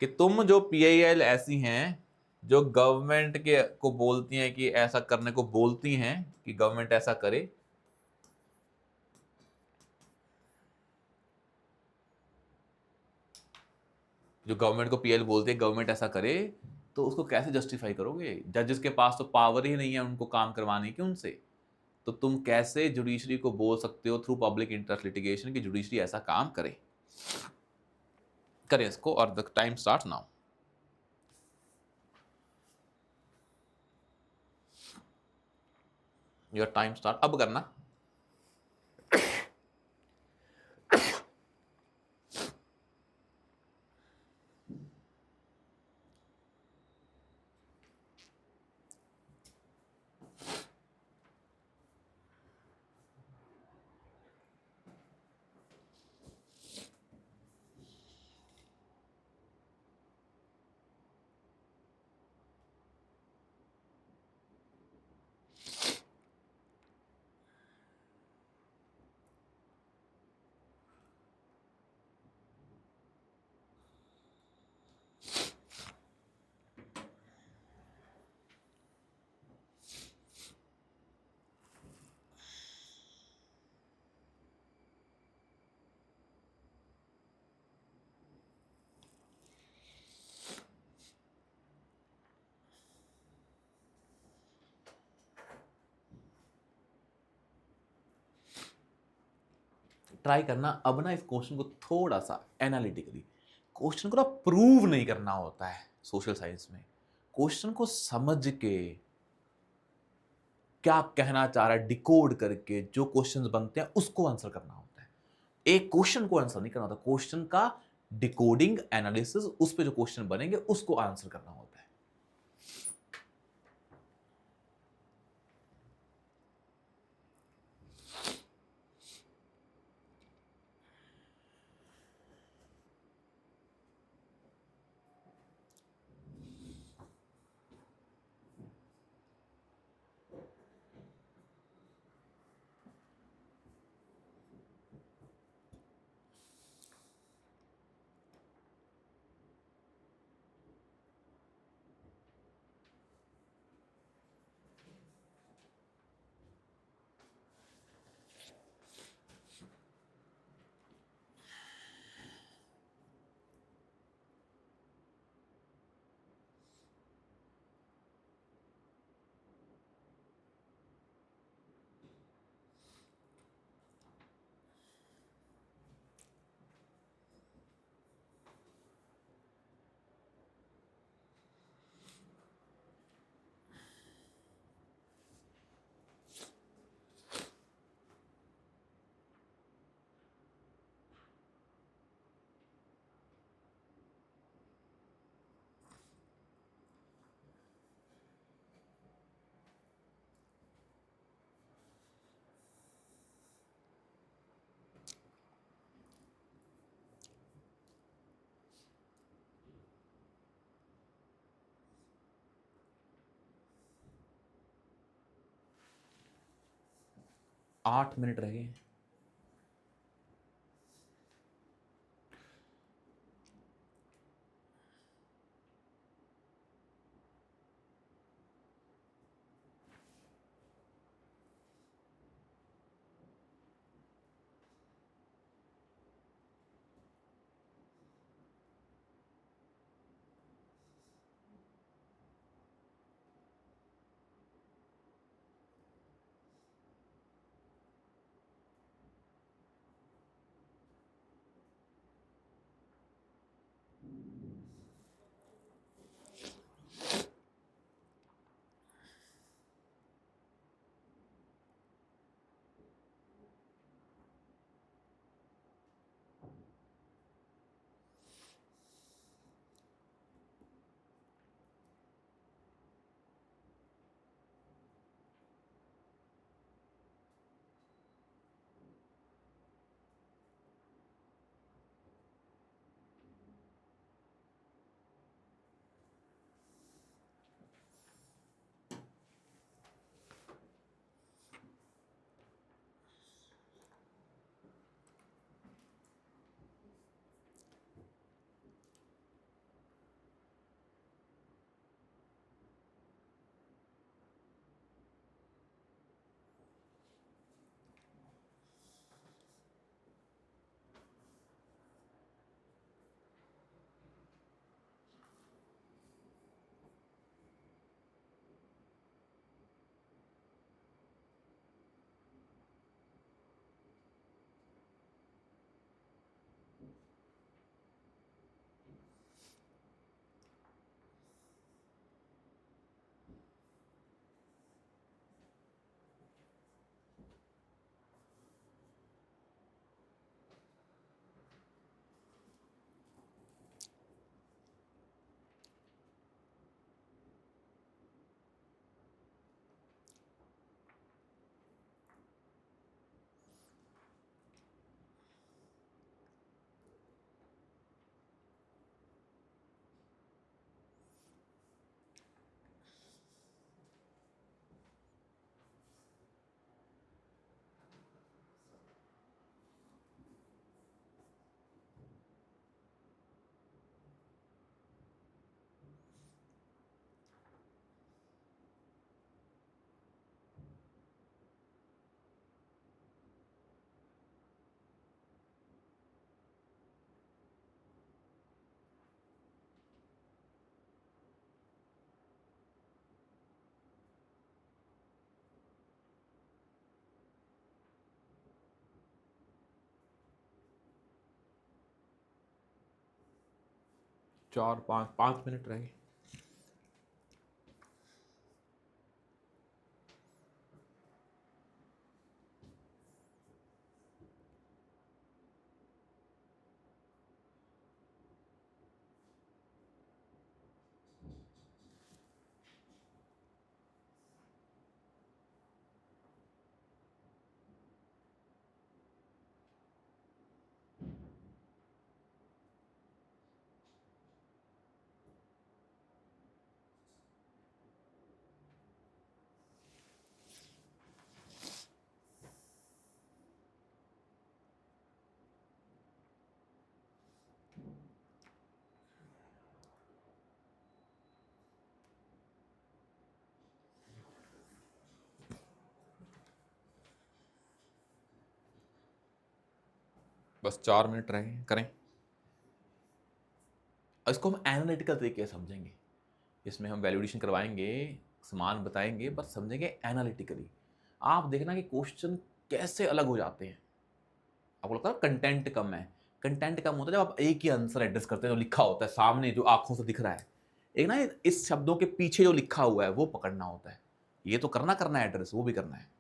कि तुम जो पीआईएल ऐसी हैं जो गवर्नमेंट के को बोलती हैं कि ऐसा करने को बोलती हैं कि गवर्नमेंट ऐसा करे, जो गवर्नमेंट को पीएल बोलते हैं गवर्नमेंट ऐसा करे, तो उसको कैसे जस्टिफाई करोगे? जजेस के पास तो पावर ही नहीं है उनको काम करवाने की उनसे, तो तुम कैसे जुडिशरी को बोल सकते हो थ्रू पब्लिक इंटरेस्ट लिटिगेशन कि जुडिशरी ऐसा काम करे? करें इसको, और the time start now. Your time start अब करना। ट्राई करना अब ना इस क्वेश्चन को थोड़ा सा एनालिटिकली, क्वेश्चन को ना प्रूव नहीं करना होता है सोशल साइंस में, क्वेश्चन को समझ के क्या कहना चाह रहा है डिकोड करके जो क्वेश्चंस बनते हैं उसको आंसर करना होता है। एक क्वेश्चन को आंसर नहीं करना होता, क्वेश्चन का डिकोडिंग एनालिसिस, उस पे जो क्वेश्चन बनेंगे उसको आंसर करना होता है। 8 मिनट रह गए। 4-5 मिनट रहे। बस 4 मिनट रहे, करें। इसको हम एनालिटिकल तरीके से समझेंगे। इसमें हम वैल्यूडेशन करवाएंगे, समान बताएंगे, बस समझेंगे एनालिटिकली। आप देखना कि क्वेश्चन कैसे अलग हो जाते हैं। आपको लगता है कंटेंट कम है। कंटेंट कम होता है जब आप एक ही आंसर एड्रेस करते हैं, जो लिखा होता है सामने, जो आंखों से दिख रहा है। एक ना इस शब्दों के पीछे जो लिखा हुआ है वो पकड़ना होता है। ये तो करना है एड्रेस, वो भी करना है।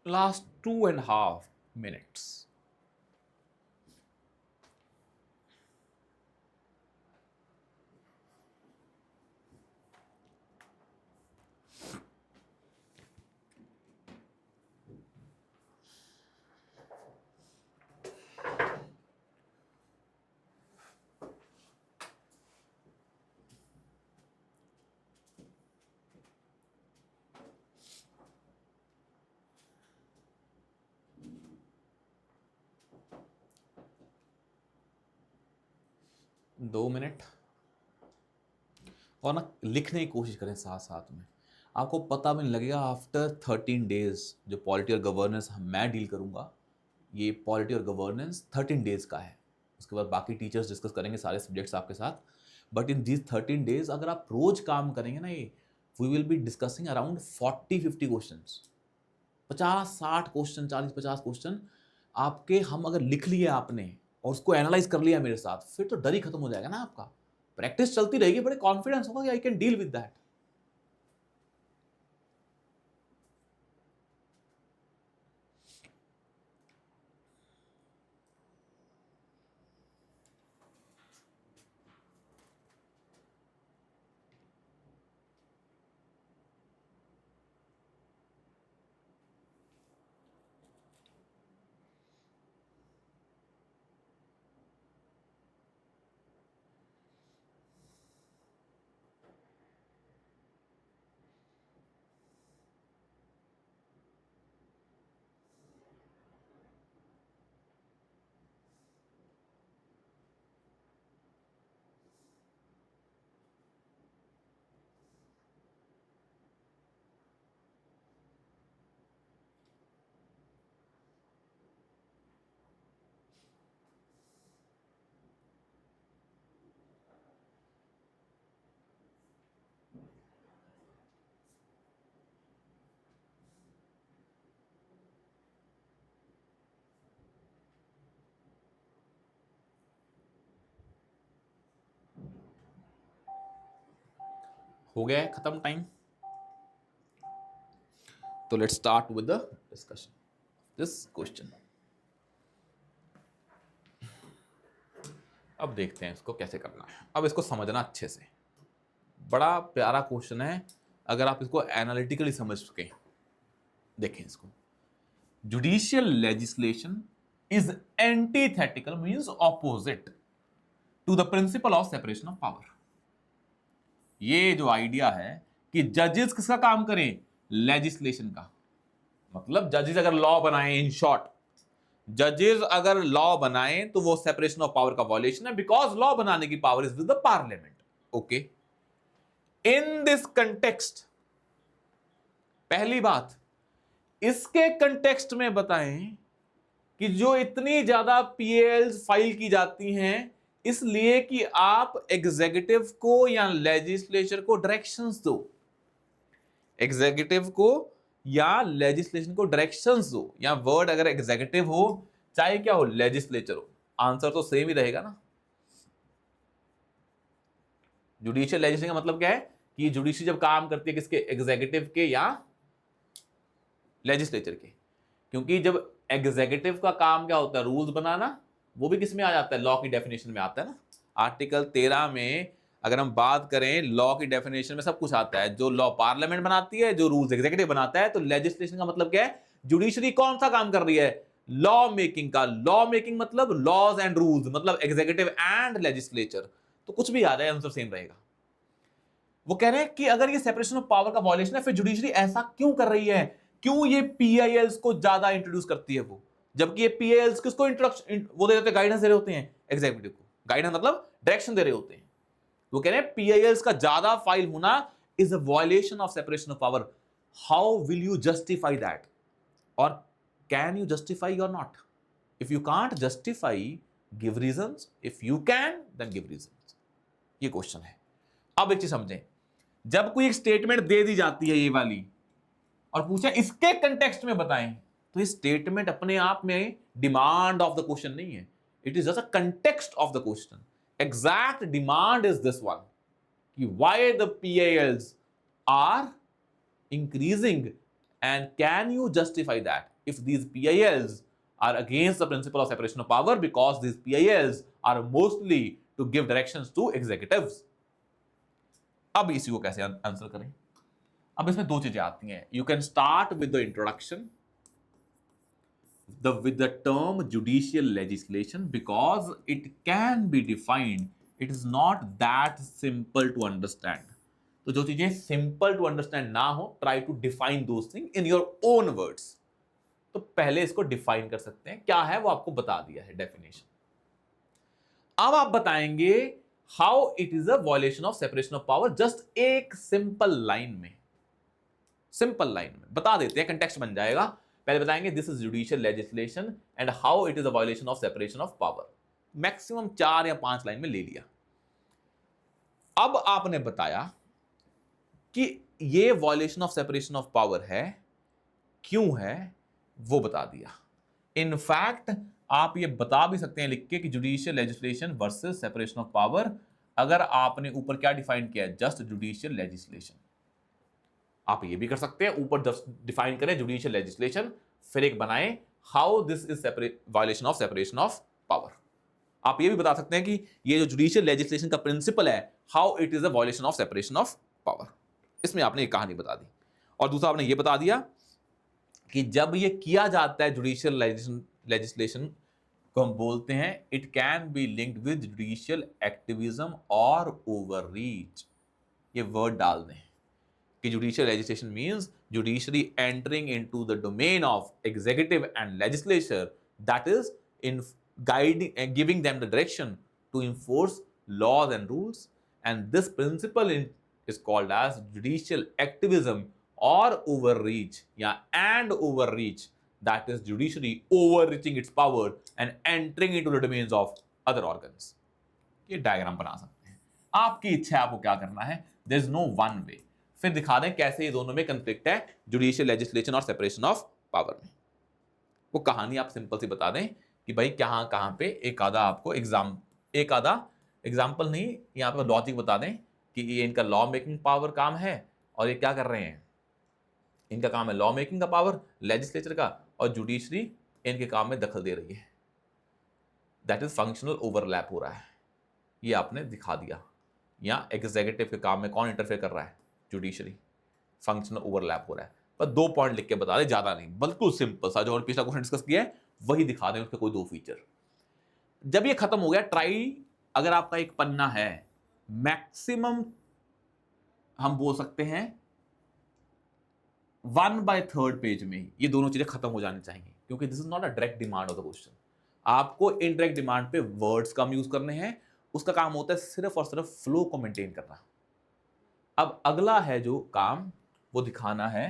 Last 2.5 minutes. दो मिनट। और ना लिखने की कोशिश करें साथ साथ में। आपको पता भी नहीं लगेगा आफ्टर 13 डेज। जो पॉलिटी और गवर्नेंस मैं डील करूंगा, ये पॉलिटी और गवर्नेंस 13 डेज का है। उसके बाद बाकी टीचर्स डिस्कस करेंगे सारे सब्जेक्ट्स आपके साथ। बट इन दीज 13 डेज अगर आप रोज काम करेंगे ना, ये we will be discussing around 40-50 question. 50-60 question, 40-50 question आपके हम अगर लिख लिए आपने और उसको एनालाइज कर लिया मेरे साथ, फिर तो डर ही खत्म हो जाएगा ना आपका। प्रैक्टिस चलती रहेगी, बड़े कॉन्फिडेंस होगा कि I can deal with that. हो गया है खत्म टाइम। तो let's start with the discussion this question. अब देखते हैं इसको कैसे करना है। अब इसको समझना अच्छे से, बड़ा प्यारा क्वेश्चन है अगर आप इसको एनालिटिकली समझ सकें। देखें इसको, judicial legislation is antithetical means opposite to the principle of separation of power. ये जो आइडिया है कि जजेस किसका काम करें, लेजिस्लेशन का, मतलब जजेस अगर लॉ बनाए, इन शॉर्ट जजेस अगर लॉ बनाए तो वो सेपरेशन ऑफ पावर का वॉलेशन है, बिकॉज लॉ बनाने की power is with the parliament. Okay, in this context, पहली बात इसके कंटेक्स्ट में बताएं कि जो इतनी ज्यादा पीएल्स फाइल की जाती हैं इसलिए कि आप एग्जीक्यूटिव को या लेजिस्लेचर को डायरेक्शंस दो, एग्जीक्यूटिव को या लेजिस्लेशन को डायरेक्शंस दो, या वर्ड अगर एग्जीक्यूटिव हो चाहे क्या हो लेजिस्लेचर हो, आंसर तो सेम ही रहेगा ना। जुडिशियल लेजिस्लेशन का मतलब क्या है कि जुडिशरी जब काम करती है किसके, एग्जीक्यूटिव के या लेजिस्लेचर के, क्योंकि जब एग्जीक्यूटिव का काम क्या होता है, रूल्स बनाना, वो भी किस में आ जाता है, लॉ की डेफिनेशन में आता है ना। आर्टिकल 13 में अगर हम बात करें लॉ की डेफिनेशन में सब कुछ आता है, जो लॉ पार्लियामेंट बनाती है, जो रूल्स एग्जीक्यूटिव बनाता है। तो लेजिस्लेशन का मतलब क्या है, जुडिशरी कौन सा काम कर रही है, लॉ मेकिंग का। लॉ मेकिंग मतलब लॉज एंड रूल्स, मतलब एग्जीक्यूटिव एंड लेजिस्लेचर, तो कुछ भी आ जाए आंसर सेम रहेगा। वो कह रहे हैं कि अगर ये सेपरेशन ऑफ पावर का वॉलेशन है फिर जुडिशरी ऐसा क्यों कर रही है, क्यों ये पीआईएल्स को ज्यादा इंट्रोड्यूस करती है वो, जबकि ये पीआईएल्स किसको इंट्रोडक्शन वो दे रहे होते हैं, गाइडेंस दे रहे होते हैं एग्जीक्यूटिव को, गाइडेंस मतलब डायरेक्शन दे रहे होते हैं। वो कह रहे हैं पीआईएल्स का ज्यादा फाइल होना is a violation of separation of power. How will you justify that, और कैन यू जस्टिफाई और not? If you can't justify give reasons, if you can then give reasons. ये क्वेश्चन है। अब एक चीज समझें, जब कोई एक स्टेटमेंट दे दी जाती है ये वाली और पूछे इसके कंटेक्स्ट में बताएं, तो ये स्टेटमेंट अपने आप में डिमांड ऑफ द क्वेश्चन नहीं है, it is just a context of the question. Exact demand is this one कि why the PILs are increasing and can you justify that if these PILs are against the principle of separation of power, because these PILs are mostly to give directions to executives. अब इसी को कैसे answer करें? अब इसमें दो चीजें आती हैं। You can start with the introduction with the term judicial legislation because it can be defined, it is not that simple to understand. तो जो चीजें simple to understand ना हो, try to define those things in your own words. तो पहले इसको define कर सकते हैं, क्या है वो आपको बता दिया है डेफिनेशन। अब आप बताएंगे how it is a violation of separation of power, just एक सिंपल लाइन में, सिंपल लाइन में बता देते हैं, कंटेक्स्ट बन जाएगा। पहले बताएंगे this is judicial legislation and how it is a violation of separation of power. Maximum 4 या 5 लाइन में ले लिया। अब आपने बताया कि ये violation of separation of power है, क्यों है वो बता दिया। इनफैक्ट आप ये बता भी सकते हैं लिख के कि judicial legislation versus separation of power, अगर आपने ऊपर क्या डिफाइन किया है, जस्ट जुडिशियल लेजिस्लेशन, आप ये भी कर सकते हैं ऊपर जस्ट डिफाइन करें जुडिशियल लेजिस्लेशन, फिर एक बनाएं how this is violation of separation of power. आप ये भी बता सकते हैं कि ये जो जुडिशियल लेजिस्लेशन का प्रिंसिपल है, how it is a violation of separation of power. इसमें आपने एक कहानी बता दी। और दूसरा आपने ये बता दिया कि जब ये किया जाता है जुडिशियल लेजिस्लेशन को हम बोलते हैं it can be linked with judicial activism और ओवररीच। ये वर्ड डाल दें कि judicial legislation means judiciary entering into the domain of executive and legislature, that is in guiding and giving them the direction to enforce laws and rules, and this principle is called as judicial activism or overreach, and overreach, that is judiciary overreaching its power and entering into the domains of other organs. ये diagram बना सकते हैं, आपकी इच्छा है आपको क्या करना है, there is no one way। फिर दिखा दें कैसे ये दोनों में कंफ्लिक्ट है, जुडिशियल लेजिस्लेशन और सेपरेशन ऑफ पावर में। वो कहानी आप सिंपल सी बता दें कि भाई कहाँ कहाँ पे एक आधा आपको एग्जाम्पल नहीं, यहाँ पे लॉजिक बता दें कि ये इनका लॉ मेकिंग पावर काम है और ये क्या कर रहे हैं, इनका काम है लॉ मेकिंग का पावर लेजिस्लेचर का, और जुडिशरी इनके काम में दखल दे रही है। दैट इज फंक्शनल ओवरलैप हो रहा है। ये आपने दिखा दिया। या एग्जीक्यूटिव के काम में कौन इंटरफेयर कर रहा है, जुडिशरी, फंक्शनल ओवरलैप हो रहा है। पर 2 पॉइंट लिख के बता दे, ज्यादा नहीं, बिल्कुल सिंपल सा, जो और पिछला क्वेश्चन डिस्कस किया है वही दिखा दें, उसके कोई 2 फीचर। जब ये खत्म हो गया, ट्राई, अगर आपका एक पन्ना है, मैक्सिमम हम बोल सकते हैं 1/3 पेज में ये दोनों चीजें खत्म हो जानी चाहिए, क्योंकि this is not a direct demand of the question. आपको इनडायरेक्ट डिमांड पे वर्ड्स कम यूज करने हैं, उसका काम होता है सिर्फ और सिर्फ फ्लो को मेंटेन करना। अब अगला है जो काम, वो दिखाना है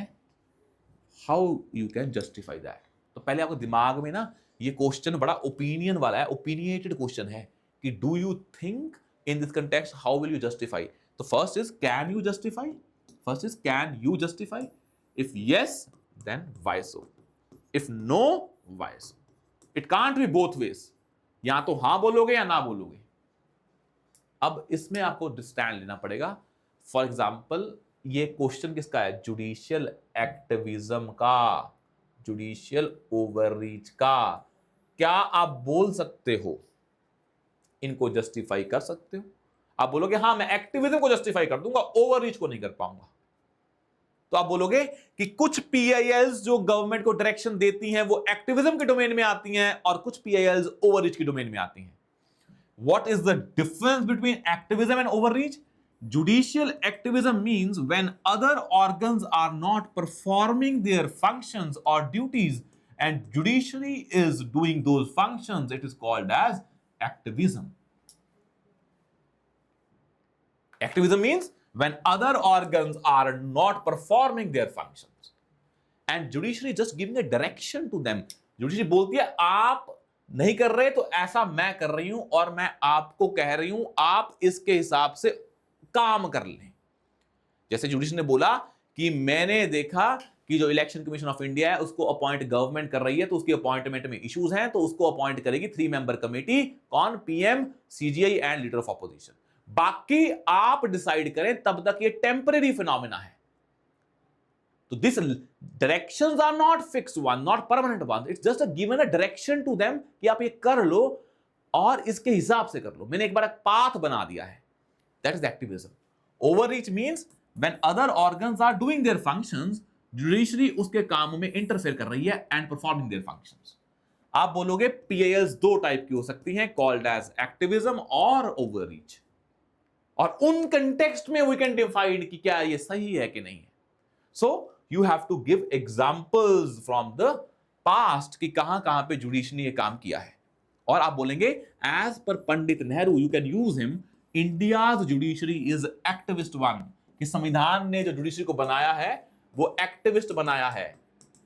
how you can justify that. तो पहले आपको दिमाग में ना ये क्वेश्चन बड़ा ओपिनियन वाला है, ओपिनियटेड क्वेश्चन है कि do you think in this context how will you justify. तो first is can you justify, first is can you justify, if yes then why so, if no why so. It can't be both ways, या तो हां बोलोगे या ना बोलोगे। अब इसमें आपको स्टैंड लेना पड़ेगा। फॉर एग्जाम्पल ये क्वेश्चन किसका है, जुडिशियल एक्टिविज्म का, जुडिशियल ओवररीच का। क्या आप बोल सकते हो, इनको जस्टिफाई कर सकते हो? आप बोलोगे हाँ मैं एक्टिविज्म को जस्टिफाई कर दूंगा, ओवररीच को नहीं कर पाऊंगा। तो आप बोलोगे कि कुछ पीआईएल्स जो गवर्नमेंट को डायरेक्शन देती हैं वो एक्टिविज्म के डोमेन में आती हैं, और कुछ पीआईएल्स ओवररीच के डोमेन में आती हैं। What is the difference between activism and overreach? Judicial activism means when other organs are not performing their functions or duties and judiciary is doing those functions, it is called as activism. Activism means when other organs are not performing their functions and judiciary just giving a direction to them. Judiciary बोलती है आप नहीं कर रहे तो ऐसा मैं कर रही हूं, और मैं आपको कह रही हूं आप इसके हिसाब से काम कर लें। जैसे जुडिशरी ने बोला कि मैंने देखा कि जो इलेक्शन कमीशन ऑफ इंडिया है उसको अपॉइंट गवर्नमेंट कर रही है, तो उसकी अपॉइंटमेंट में इश्यूज हैं, तो उसको अपॉइंट करेगी 3 मेंबर कमेटी, कौन, PM, CGI and leader of opposition. बाकी आप डिसाइड करें, तब तक ये टेम्परेरी फिनोमेना है। तो this directions are not fixed one, not permanent one. It's just a given a direction to them कि आप ये कर लो और इसके हिसाब से कर लो। मैंने एक बार एक पाथ बना दिया है। That is activism. Overreach means when other organs are doing their functions, judiciary उसके कामों में interfere कर रही है and performing their functions. आप बोलोगे PILs 2 टाइप की हो सकती हैं, called as activism और overreach. और उन context में we can define कि क्या ये सही है कि नहीं है। So you have to give examples from the past कि कहां पे जुडिशरी ने ये काम किया है। और आप बोलेंगे as per Pandit Nehru, you can use him, India's judiciary is activist one, कि संविधान ने जो जुडिशरी को बनाया है वो एक्टिविस्ट बनाया है।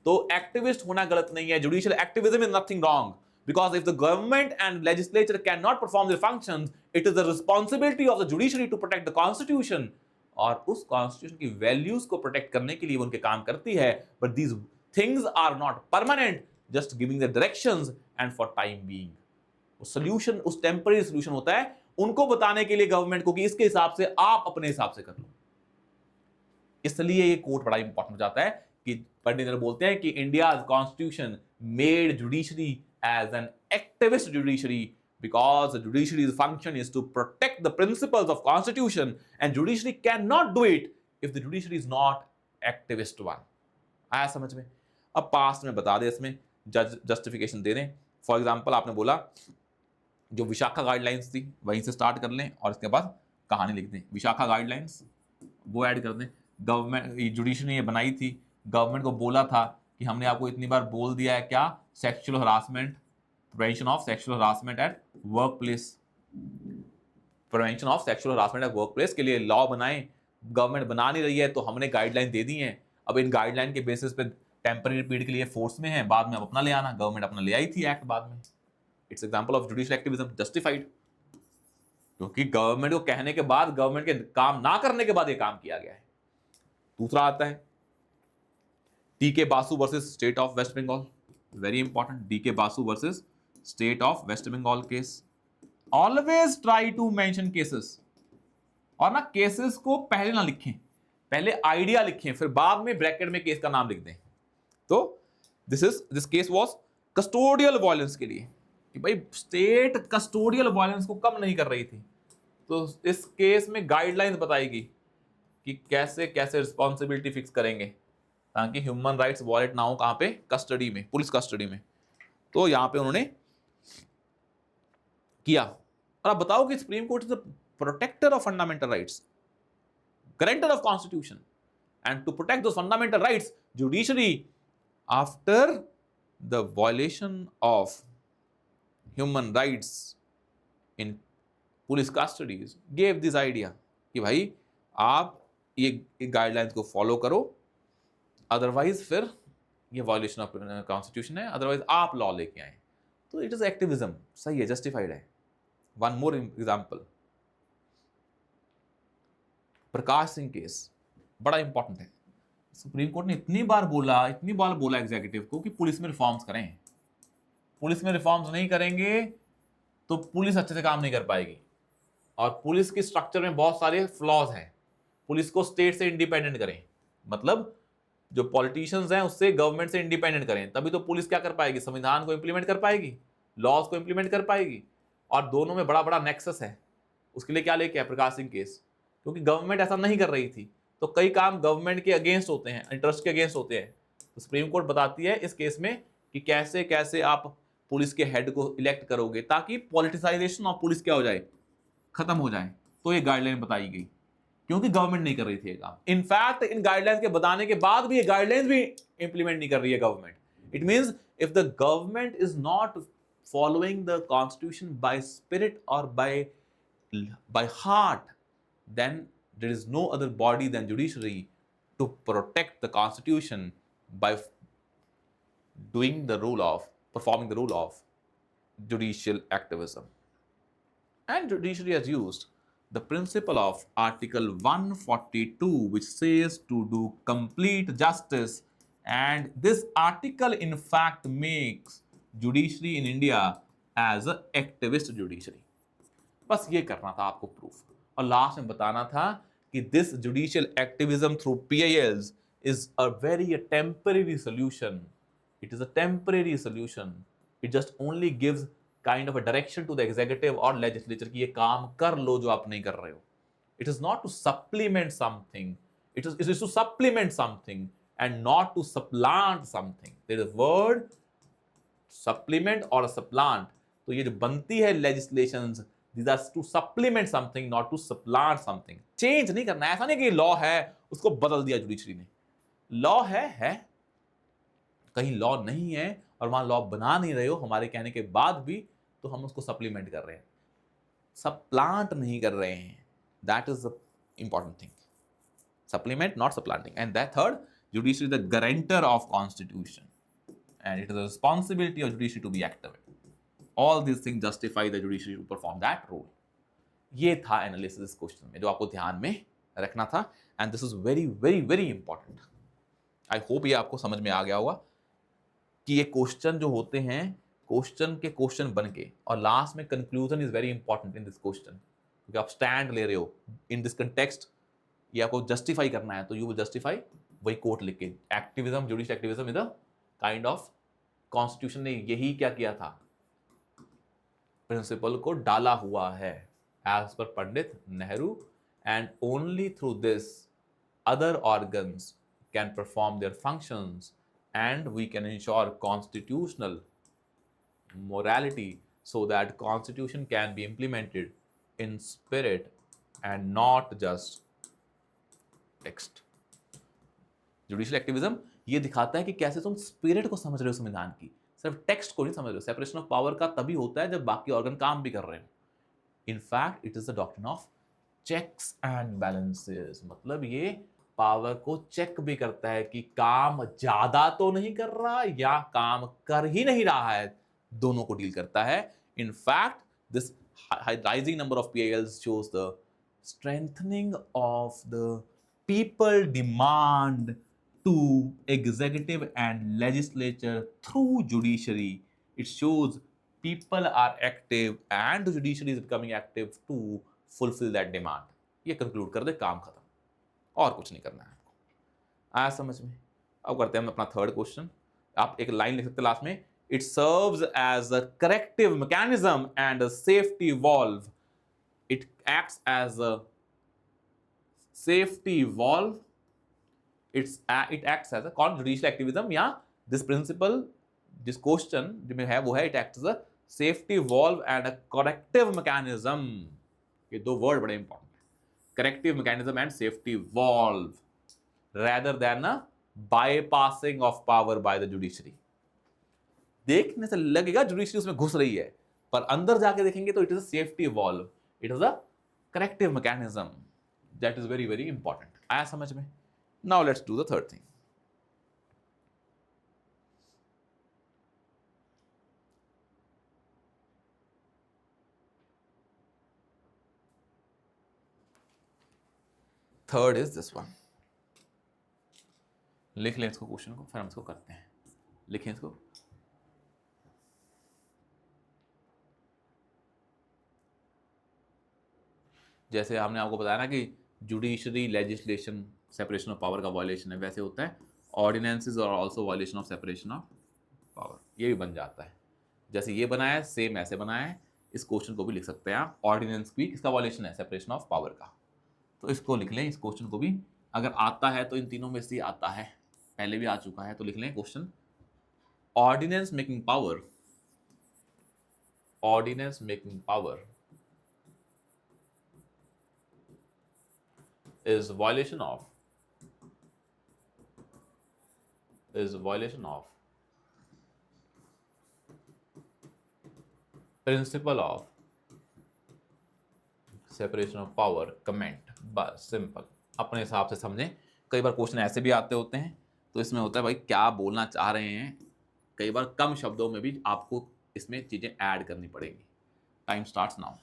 तो एक्टिविस्ट होना गलत नहीं है, judicial activism is nothing wrong, because if the government and legislature cannot perform their functions, it is the responsibility of the judiciary to protect the constitution, और उस कॉन्स्टिट्यूशन की वैल्यूज को प्रोटेक्ट करने के लिए वो उनके काम करती है। But these things are not permanent, just giving the directions and for time being. उस सॉल्यूशन, उस टेम्पररी सॉल्यूशन होता है उनको बताने के लिए गवर्नमेंट को कि इसके हिसाब से आप अपने हिसाब से कर लो। इसलिए ये कोट बड़ा इंपॉर्टेंट हो जाता है कि पंडित नेहरू बोलते हैं कि India constitution made judiciary as an activist judiciary, because the judiciary's function is to protect the principles of constitution, and judiciary cannot do it if the judiciary is not activist one. आया समझ में? अब past में बता दे, इसमें justification दे दें। For example आपने बोला जो विशाखा गाइडलाइंस थी वहीं से स्टार्ट कर लें और इसके बाद कहानी लिख दें। विशाखा गाइडलाइंस वो ऐड कर दें। गवर्नमेंट, जुडिशरी ने ये बनाई थी, गवर्नमेंट को बोला था कि हमने आपको इतनी बार बोल दिया है क्या, sexual harassment, prevention of sexual harassment at workplace, prevention of sexual harassment at workplace के लिए लॉ बनाएं। गवर्नमेंट बना नहीं रही है तो हमने गाइडलाइन दे दी हैं। अब इन गाइडलाइन के बेसिस पे टेम्पररी पीरियड के लिए फोर्स में है, बाद में अब अपना ले आना। गवर्नमेंट अपना ले आई थी एक्ट बाद में। It's example of judicial activism justified, क्योंकि गवर्नमेंट को कहने के बाद, गवर्नमेंट के काम ना करने के बाद ये काम किया गया है। दूसरा आता है DK Basu versus state of West Bengal, very important. DK Basu versus state of West Bengal case. Always try to mention cases, और ना केसेस को पहले ना लिखें, पहले आइडिया लिखें, फिर बाद में ब्रैकेट में केस का नाम लिख दें। तो this case was custodial violence के लिए, कि भाई स्टेट कस्टोडियल वायलेंस को कम नहीं कर रही थी, तो इस केस में गाइडलाइंस बताएगी कि कैसे कैसे रिस्पॉन्सिबिलिटी फिक्स करेंगे ताकि ह्यूमन राइट्स वॉलेट ना हो कहाँ पे, कस्टडी में, पुलिस कस्टडी में। तो यहाँ पे उन्होंने किया। और आप बताओ कि supreme court is the protector of fundamental rights, guarantor of constitution, and to protect those fundamental rights, judiciary, after the violation of human rights in police custodies, gave this idea कि भाई आप ये गाइडलाइंस को follow करो, otherwise फिर ये violation of constitution है, otherwise आप लॉ लेके आए। तो इट इज एक्टिविज्म, सही है, जस्टिफाइड है। One more example, Prakash Singh case बड़ा इंपॉर्टेंट है। सुप्रीम कोर्ट ने इतनी बार बोला एग्जीक्यूटिव को कि पुलिस में रिफॉर्म्स करें, पुलिस में रिफॉर्म्स नहीं करेंगे तो पुलिस अच्छे से काम नहीं कर पाएगी, और पुलिस के स्ट्रक्चर में बहुत सारे फ्लॉज हैं। पुलिस को स्टेट से इंडिपेंडेंट करें, मतलब जो पॉलिटिशियंस हैं उससे गवर्नमेंट से इंडिपेंडेंट करें, तभी तो पुलिस क्या कर पाएगी, संविधान को इंप्लीमेंट कर पाएगी, लॉज को इंप्लीमेंट कर पाएगी। और दोनों में बड़ा बड़ा नेक्सस है। उसके लिए क्या लेके आया प्रकाश सिंह केस, क्योंकि गवर्नमेंट ऐसा नहीं कर रही थी, तो कई काम गवर्नमेंट के अगेंस्ट होते हैं, इंटरेस्ट के अगेंस्ट होते हैं। तो सुप्रीम कोर्ट बताती है इस केस में कि कैसे कैसे आप पुलिस के हेड को इलेक्ट करोगे ताकि पॉलिटिसाइजेशन ऑफ पुलिस क्या हो जाए, खत्म हो जाए। तो ये गाइडलाइन बताई गई, क्योंकि गवर्नमेंट नहीं कर रही थी ये काम। इनफैक्ट इन गाइडलाइंस के बताने के बाद भी ये गाइडलाइंस भी इंप्लीमेंट नहीं कर रही है government. It means if the government is not following the constitution by spirit और by heart, then there is no other body than judiciary to protect the constitution by performing the role of judicial activism. And judiciary has used the principle of Article 142, which says to do complete justice, and this article in fact makes judiciary in India as an activist judiciary. बस ये करना था आपको proof, और last में बताना था कि this judicial activism through PILs is a very temporary solution. It is a temporary solution. It just only gives kind of a direction to the executive और लेजिस्लेचर कि ये काम कर लो जो आप नहीं कर रहे हो। It is not to supplement something, it is to supplement something and not to supplant something. There is word supplement और सप्लांट। तो ये जो बनती है legislations, these are to supplement something, not to supplant something. Change नहीं करना है, ऐसा नहीं कि लॉ है उसको बदल दिया जुडिशरी ने। लॉ है, कहीं लॉ नहीं है और वहां लॉ बना नहीं रहे हो हमारे कहने के बाद भी, तो हम उसको सप्लीमेंट कर रहे हैं, सप्लांट नहीं कर रहे हैं। That is the important thing, supplement not supplanting. And that third, judiciary the guarantor of constitution and it is the responsibility of judiciary to be active. All these things justify the judiciary to perform that role. ये था analysis question में जो आपको ध्यान में रखना था, and this is very very very important. I hope ये आपको समझ में आ गया होगा कि ये क्वेश्चन जो होते हैं, क्वेश्चन के क्वेश्चन बन के, और लास्ट में conclusion is very important in this question, क्योंकि आप स्टैंड ले रहे हो इन दिस कंटेक्स्ट, ये आपको जस्टिफाई करना है, तो यू विल जस्टिफाई वही कोर्ट लिख के। Activism, judicial activism is a kind of, constitution ने यही क्या किया था, प्रिंसिपल को डाला हुआ है एज पर Pandit Nehru, and only through this other organs can perform their functions and we can ensure constitutional morality so that constitution can be implemented in spirit and not just text. Judicial activism ये दिखाता है कि कैसे तुम spirit को समझ रहे हो संविधान की, सिर्फ टेक्स्ट को नहीं समझ रहे हो। सेपरेशन ऑफ पावर का तभी होता है जब बाकी ऑर्गन काम भी कर रहे हो। In fact it is the doctrine of checks and balances, मतलब ये पावर को चेक भी करता है कि काम ज्यादा तो नहीं कर रहा या काम कर ही नहीं रहा है, दोनों को डील करता है। In fact this rising number of PILs shows the strengthening of the people demand to executive and legislature through judiciary. It shows people are active and the judiciary is becoming active to fulfill that demand. ये conclude कर दे, काम खत्म, और कुछ नहीं करना है आपको। आया समझ में? अब करते हैं हम अपना थर्ड क्वेश्चन। आप एक लाइन लिख सकते लास्ट में, it serves as a corrective mechanism and a safety valve it acts as a safety valve. It acts as a कौन judicial activism या this principle, this question में है वो है it acts as a safety valve and a corrective mechanism. ये दो word बड़े important है, corrective mechanism and safety valve rather than a bypassing of power by the judiciary. देखने से लगेगा जुडिशरी उसमें घुस रही है, पर अंदर जाके देखेंगे तो it is a safety valve, it is a corrective mechanism. That is very very important. आया समझ में? Now let's do the third thing. Third is this one. लिख लें इसको, क्वेश्चन को, फिर हम इसको करते हैं. लिखें इसको. जैसे हमने आपको बताया ना कि judiciary legislation separation of power का वायलेशन है, वैसे होता है ऑर्डिनेंसेस और also violation of separation of power. ये भी बन जाता है. जैसे ये बनाया है सेम ऐसे बनाया है. इस क्वेश्चन को भी लिख सकते हैं आप. ऑर्डिनेंस भी किसका वायलेशन है? सेपरेशन ऑफ पावर का. तो इसको लिख लें, इस क्वेश्चन को भी. अगर आता है तो इन तीनों में से आता है, पहले भी आ चुका है, तो लिख लें question. Ordinance making power, ordinance making power is violation of principle of separation of power. Comment बस सिंपल, अपने हिसाब से समझें. कई बार क्वेश्चन ऐसे भी आते होते हैं, तो इसमें होता है भाई क्या बोलना चाह रहे हैं, कई बार कम शब्दों में भी आपको इसमें चीजें ऐड करनी पड़ेगी. Time starts now.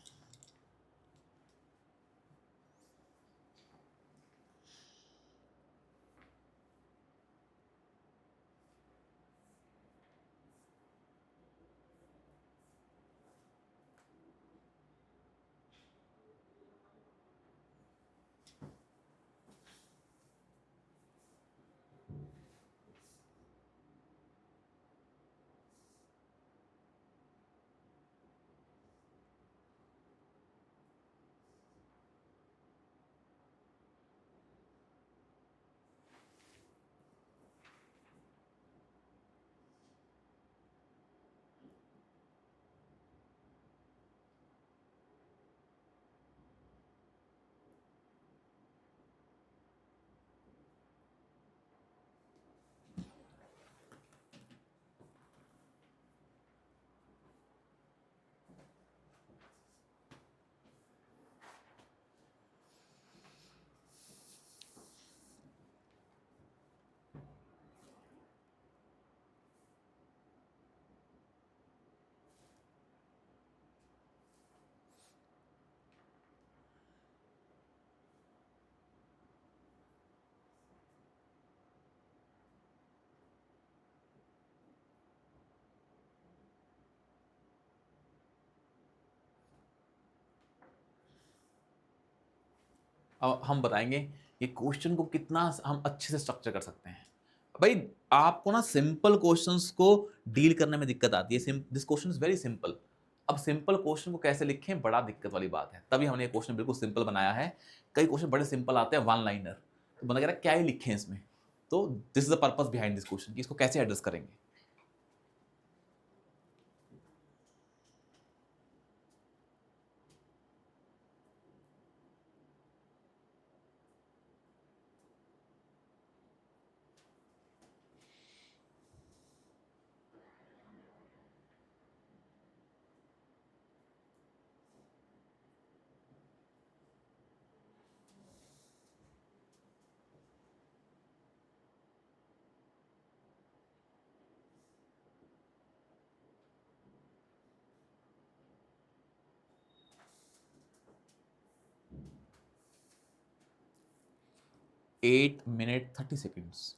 अब हम बताएंगे ये क्वेश्चन को कितना हम अच्छे से स्ट्रक्चर कर सकते हैं. भाई आपको ना सिंपल क्वेश्चंस को डील करने में दिक्कत आती है. This question is very simple. अब सिंपल क्वेश्चन को कैसे लिखें, बड़ा दिक्कत वाली बात है. तभी हमने ये क्वेश्चन बिल्कुल सिंपल बनाया है. कई क्वेश्चन बड़े सिंपल आते हैं, वन लाइनर, तो बंदा कह रहा है क्या ही लिखें इसमें. तो this is the purpose behind this question कि इसको कैसे एड्रेस करेंगे. Eight minute 30 seconds.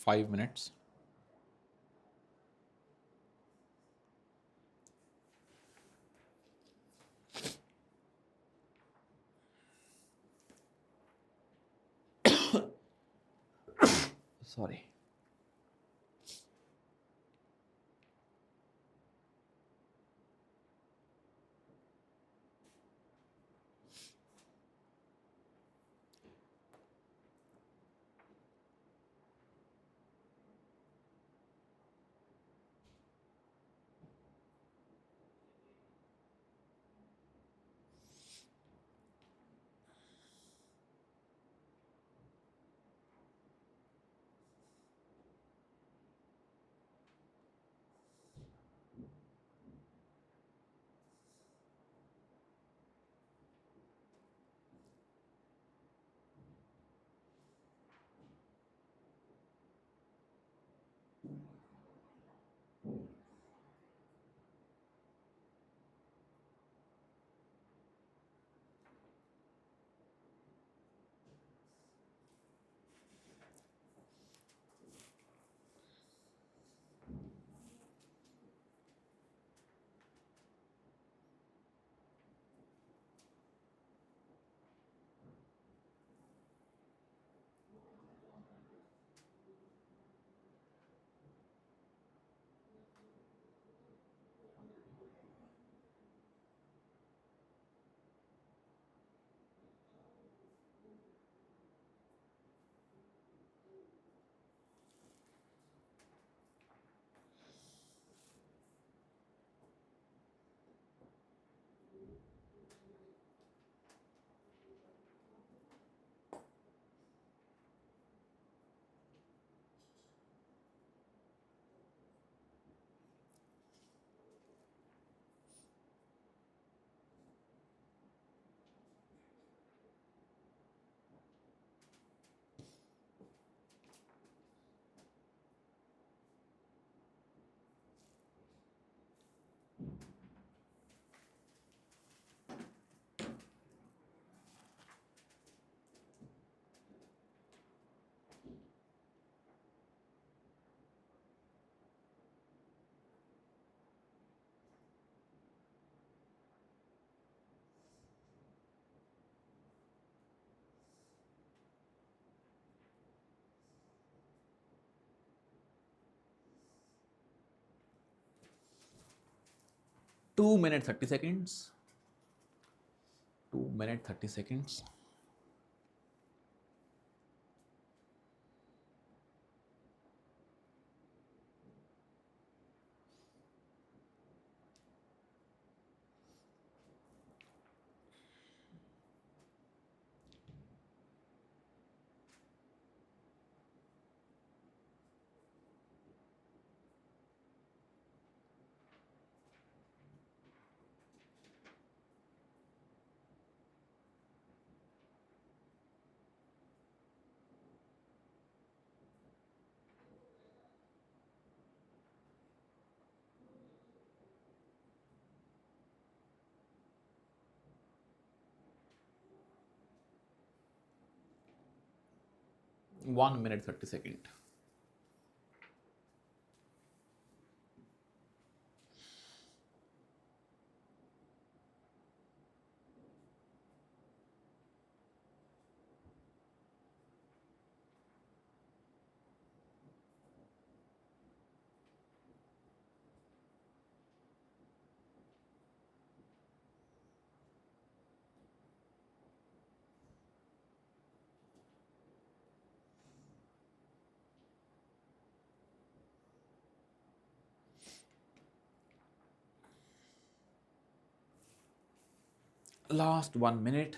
5 minutes. Sorry. Two minute 30 seconds. 2 minute 30 seconds. One minute 30 second. Last 1 minute.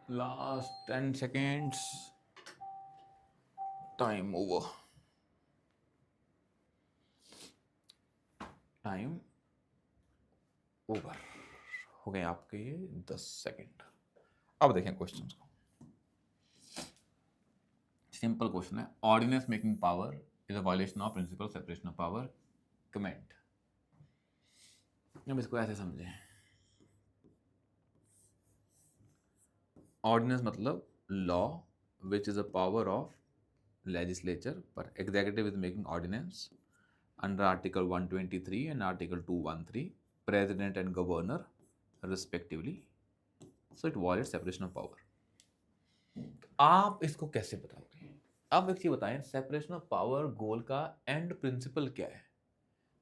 Last 10 seconds. Time over. Time over. हो गए आपके ये 10 सेकेंड। अब देखें क्वेश्चन को। सिंपल क्वेश्चन है, ordinance making power is a violation of principle separation of power. Comment. अब इसको ऐसे समझें, ऑर्डिनेंस मतलब law which is a power of legislature, but executive is making ordinance under article 123 and article 213, president and governor respectively, so it violates separation of power। आप इसको कैसे बताओगे? अब एक चीज बताएं, सेपरेशन ऑफ पावर गोल का एंड प्रिंसिपल क्या है?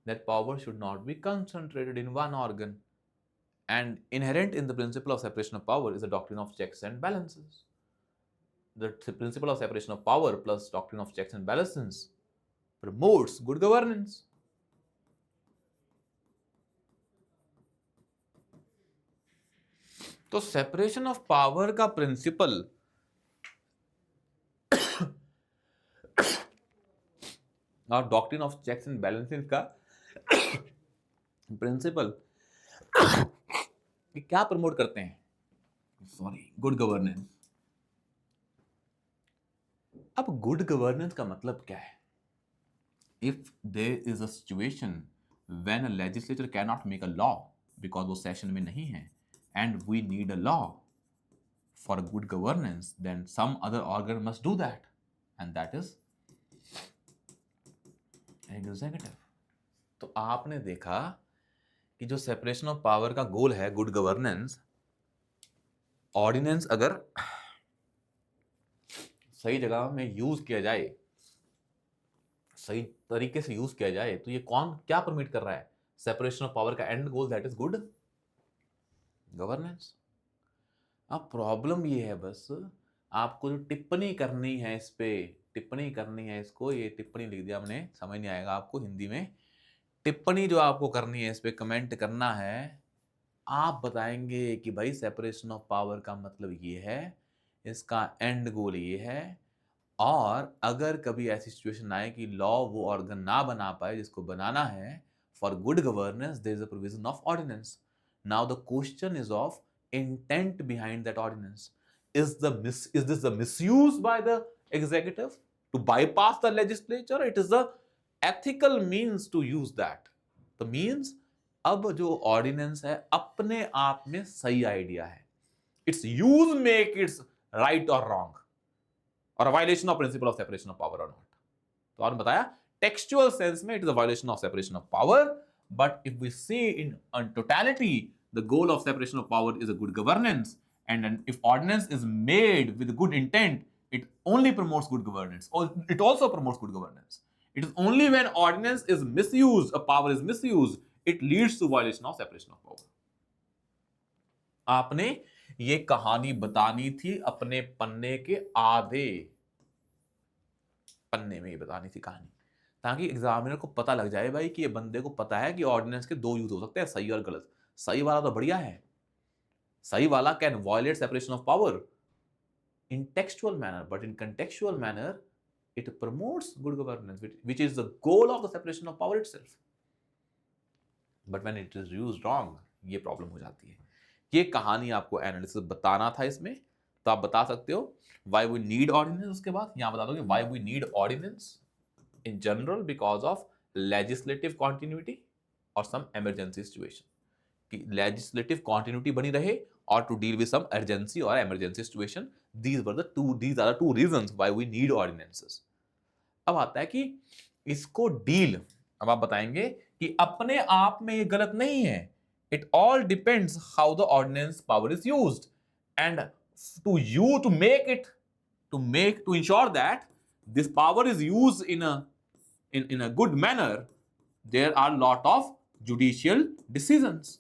That power should not B concentrated in one organ, and inherent in the principle of separation of power is the doctrine of checks and balances। The principle of separation of power plus doctrine of checks and balances promotes good governance। तो separation of power का principle और doctrine of checks and balances का principle क्या promote करते हैं? Sorry, good governance. अब good governance का मतलब क्या है? If there is a situation when a legislature can not make a law because वो सेशन में नहीं है and we need a law for good governance, then some other organ must do that, and that is executive. तो आपने देखा कि जो separation of power का गोल है गुड गवर्नेंस, ऑर्डिनेंस अगर सही जगह में यूज किया जाए, सही तरीके से यूज किया जाए, तो ये कौन क्या परमिट कर रहा है? सेपरेशन ऑफ पावर का and goal that is good governance. अब प्रॉब्लम ये है, बस आपको जो टिप्पणी करनी है इस पे, टिप्पणी करनी है इसको, ये टिप्पणी लिख दिया हमने, समझ नहीं आएगा आपको हिंदी में। टिप्पणी जो आपको करनी है इस पे, कमेंट करना है, आप बताएंगे कि भाई सेपरेशन ऑफ पावर का मतलब ये है, इसका एंड गोल ये है, और अगर कभी ऐसी सिचुएशन आए कि लॉ वो ऑर्गन ना बना पाए जिसको बनाना है for good governance, there is a provision of ordinance. Now the question is of intent behind that ordinance. is this the misuse by the executive to bypass the legislature? It is the ethical means to use that। the means, अब जो ordinance है अपने आप में सही idea है, it's use make it's right और wrong और violation of principle of separation of power और नॉट। तो आपने बताया टेक्सचुअल सेंस में it is a violation of separation of power, but if we see in totality the goal of separation of power is a good governance, and if ordinance is made with good intent, it only promotes good governance, or it also promotes good governance। it is only when ordinance is misused, a power is misused, it leads to violation of separation of power। आपने ये कहानी बतानी थी अपने पन्ने के आधे पन्ने में, ही बतानी थी कहानी, ताकि एग्जामिनर को पता लग जाए भाई कि ये बंदे को पता है कि ऑर्डिनेंस के दो यूज हो सकते हैं, सही और गलत। सही वाला तो बढ़िया है, सही वाला can violate separation of power in textual manner, but in contextual manner it promotes good governance, which is the goal of the separation of power itself। but when it is used wrong, ये problem हो जाती है। ये कहानी आपको analysis बताना था इसमें, तो आप बता सकते हो why we need ordinance। उसके बाद यहां बता दोगे why we need ordinance in general, because of legislative continuity or some emergency situation, कि legislative continuity बनी रहे or to deal with some urgency or emergency situation। these are the two reasons why we need ordinances। अब आता है कि इसको deal, अब आप बताएंगे कि अपने आप में ये गलत नहीं है, it all depends how the ordinance power is used, and to make it to ensure that this power is used in a good manner, there are lot of judicial decisions,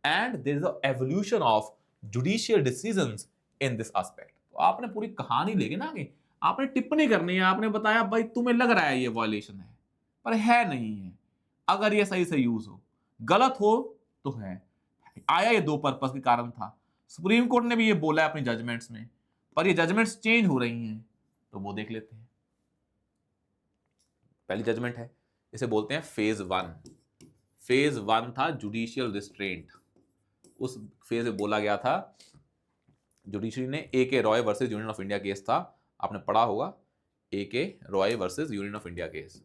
and there is a evolution of judicial decisions in this aspect। तो आपने पूरी कहानी लेके ना आगे, आपने टिप्पणी करनी है, आपने बताया भाई तुम्हें लग रहा है ये वायलेशन है, पर है नहीं है, अगर ये सही से यूज हो, गलत हो तो है, आया ये दो पर्पस के कारण था, सुप्रीम कोर्ट ने भी ये बोला है अपनी जजमेंट्स में, पर ये जजमेंट्स चेंज हो रही हैं, तो वो देख लेते हैं। पहली जजमेंट है, इसे बोलते हैं फेज 1। फेज 1 था जुडिशियल रिस्ट्रेंट। उस फेज में बोला गया था, जुडिशरी ने A.K. Roy versus union of India case था, आपने पढ़ा होगा, A.K. Roy versus union of India case,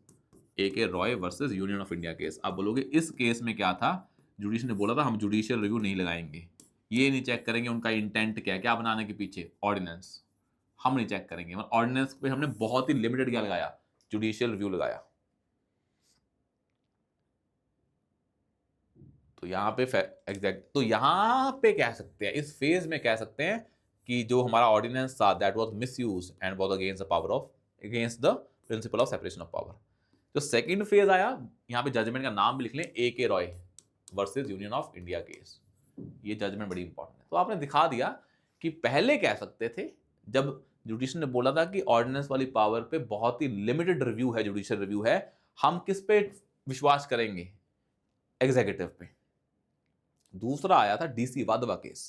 A.K. Roy versus union of India case. आप बोलोगे इस केस में क्या था, जुडिशरी ने बोला था हम जुडिशियल रिव्यू नहीं लगाएंगे, ये नहीं चेक करेंगे उनका इंटेंट क्या है, क्या बनाने के पीछे, ऑर्डिनेंस, हम नहीं चेक करेंगे। मतलब ऑर्डिनेंस पे हमने बहुत ही लिमिटेड क्या लगाया, जुडिशियल रिव्यू लगाया। तो यहाँ पे एग्जैक्ट, तो यहाँ पे कह सकते हैं, इस फेज में कह सकते हैं कि जो हमारा ऑर्डिनेंस था that was misused and was against the power of, against the principle of separation of power. जो सेकंड फेज आया, यहाँ पे जजमेंट का नाम भी लिख लें, A.K. Roy versus union of India case. ये जजमेंट बड़ी इंपॉर्टेंट है। तो आपने दिखा दिया कि पहले कह सकते थे जब जुडिशरी ने बोला था कि ऑर्डिनेंस वाली पावर पे बहुत ही लिमिटेड रिव्यू है, जुडिशियल रिव्यू है, हम किस पे विश्वास करेंगे, एग्जीक्यूटिव पे। दूसरा आया था DC Wadhwa case,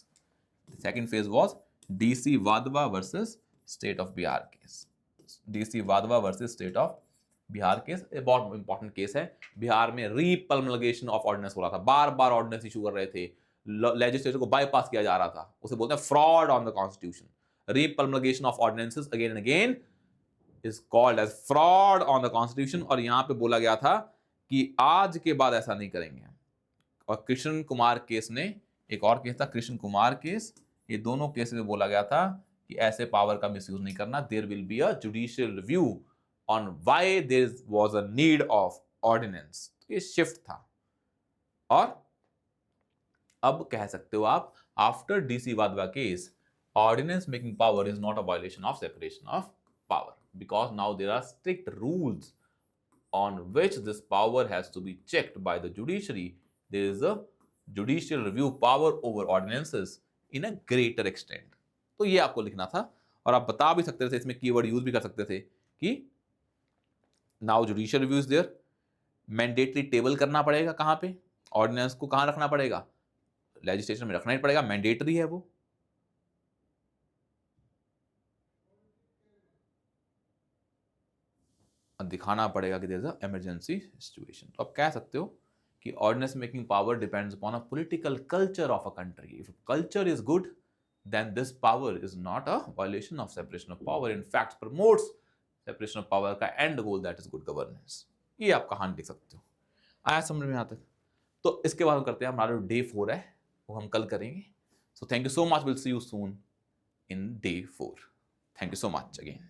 second phase was DC Wadhwa versus state of Bihar case. DC Wadhwa versus state of Bihar case बहुत इंपॉर्टेंट केस है। बिहार में रीपल्मलगेशन ऑफ ऑर्डिनेंस हो रहा था, बार बार ऑर्डिनेंस इशू कर रहे थे, लेजिस्लेचर को बाईपास किया जा रहा था, उसे बोलते हैं fraud on the constitution. Repromulgation of ordinances again and again is called as fraud on the constitution. और यहां पे बोला गया था कि आज के बाद ऐसा नहीं करेंगे। और कृष्ण कुमार केस ने, एक और केस था कृष्ण कुमार केस, ये दोनों केस में बोला गया था कि ऐसे पावर का मिसयूज नहीं करना, there will be a judicial review on why there was a need of ordinance. ये शिफ्ट था। और अब कह सकते हो आप, after DC Wadhwa case, ordinance making power is not a violation of separation of power, because now there are strict rules on which this power has to be checked by the judiciary. There is a judicial review power over ordinances in a greater extent. तो ये आपको लिखना था। और आप बता भी सकते थे, इसमें कीवर्ड यूज भी कर सकते थे कि now judicial review is there, mandatory table करना पड़ेगा कहां पे, ऑर्डिनेंस को कहां रखना पड़ेगा, लेजिस्लेशन में रखना ही पड़ेगा, मैंडेटरी है वो। दिखाना पड़ेगा कि there is a emergency situation. तो आप कह सकते हो कि ordinance making power depends upon a political culture of a country. If culture is good, then this power is not a violation of separation of power, in fact promotes separation of power का end goal, that is good governance। ये आप कहानी लिख सकते हो। आया समझ में यहाँ तक? तो इसके बाद हम करते हैं, हमारा डे 4 है वो हम कल करेंगे। So thank you so much, will see you soon in day 4। Thank you so much again.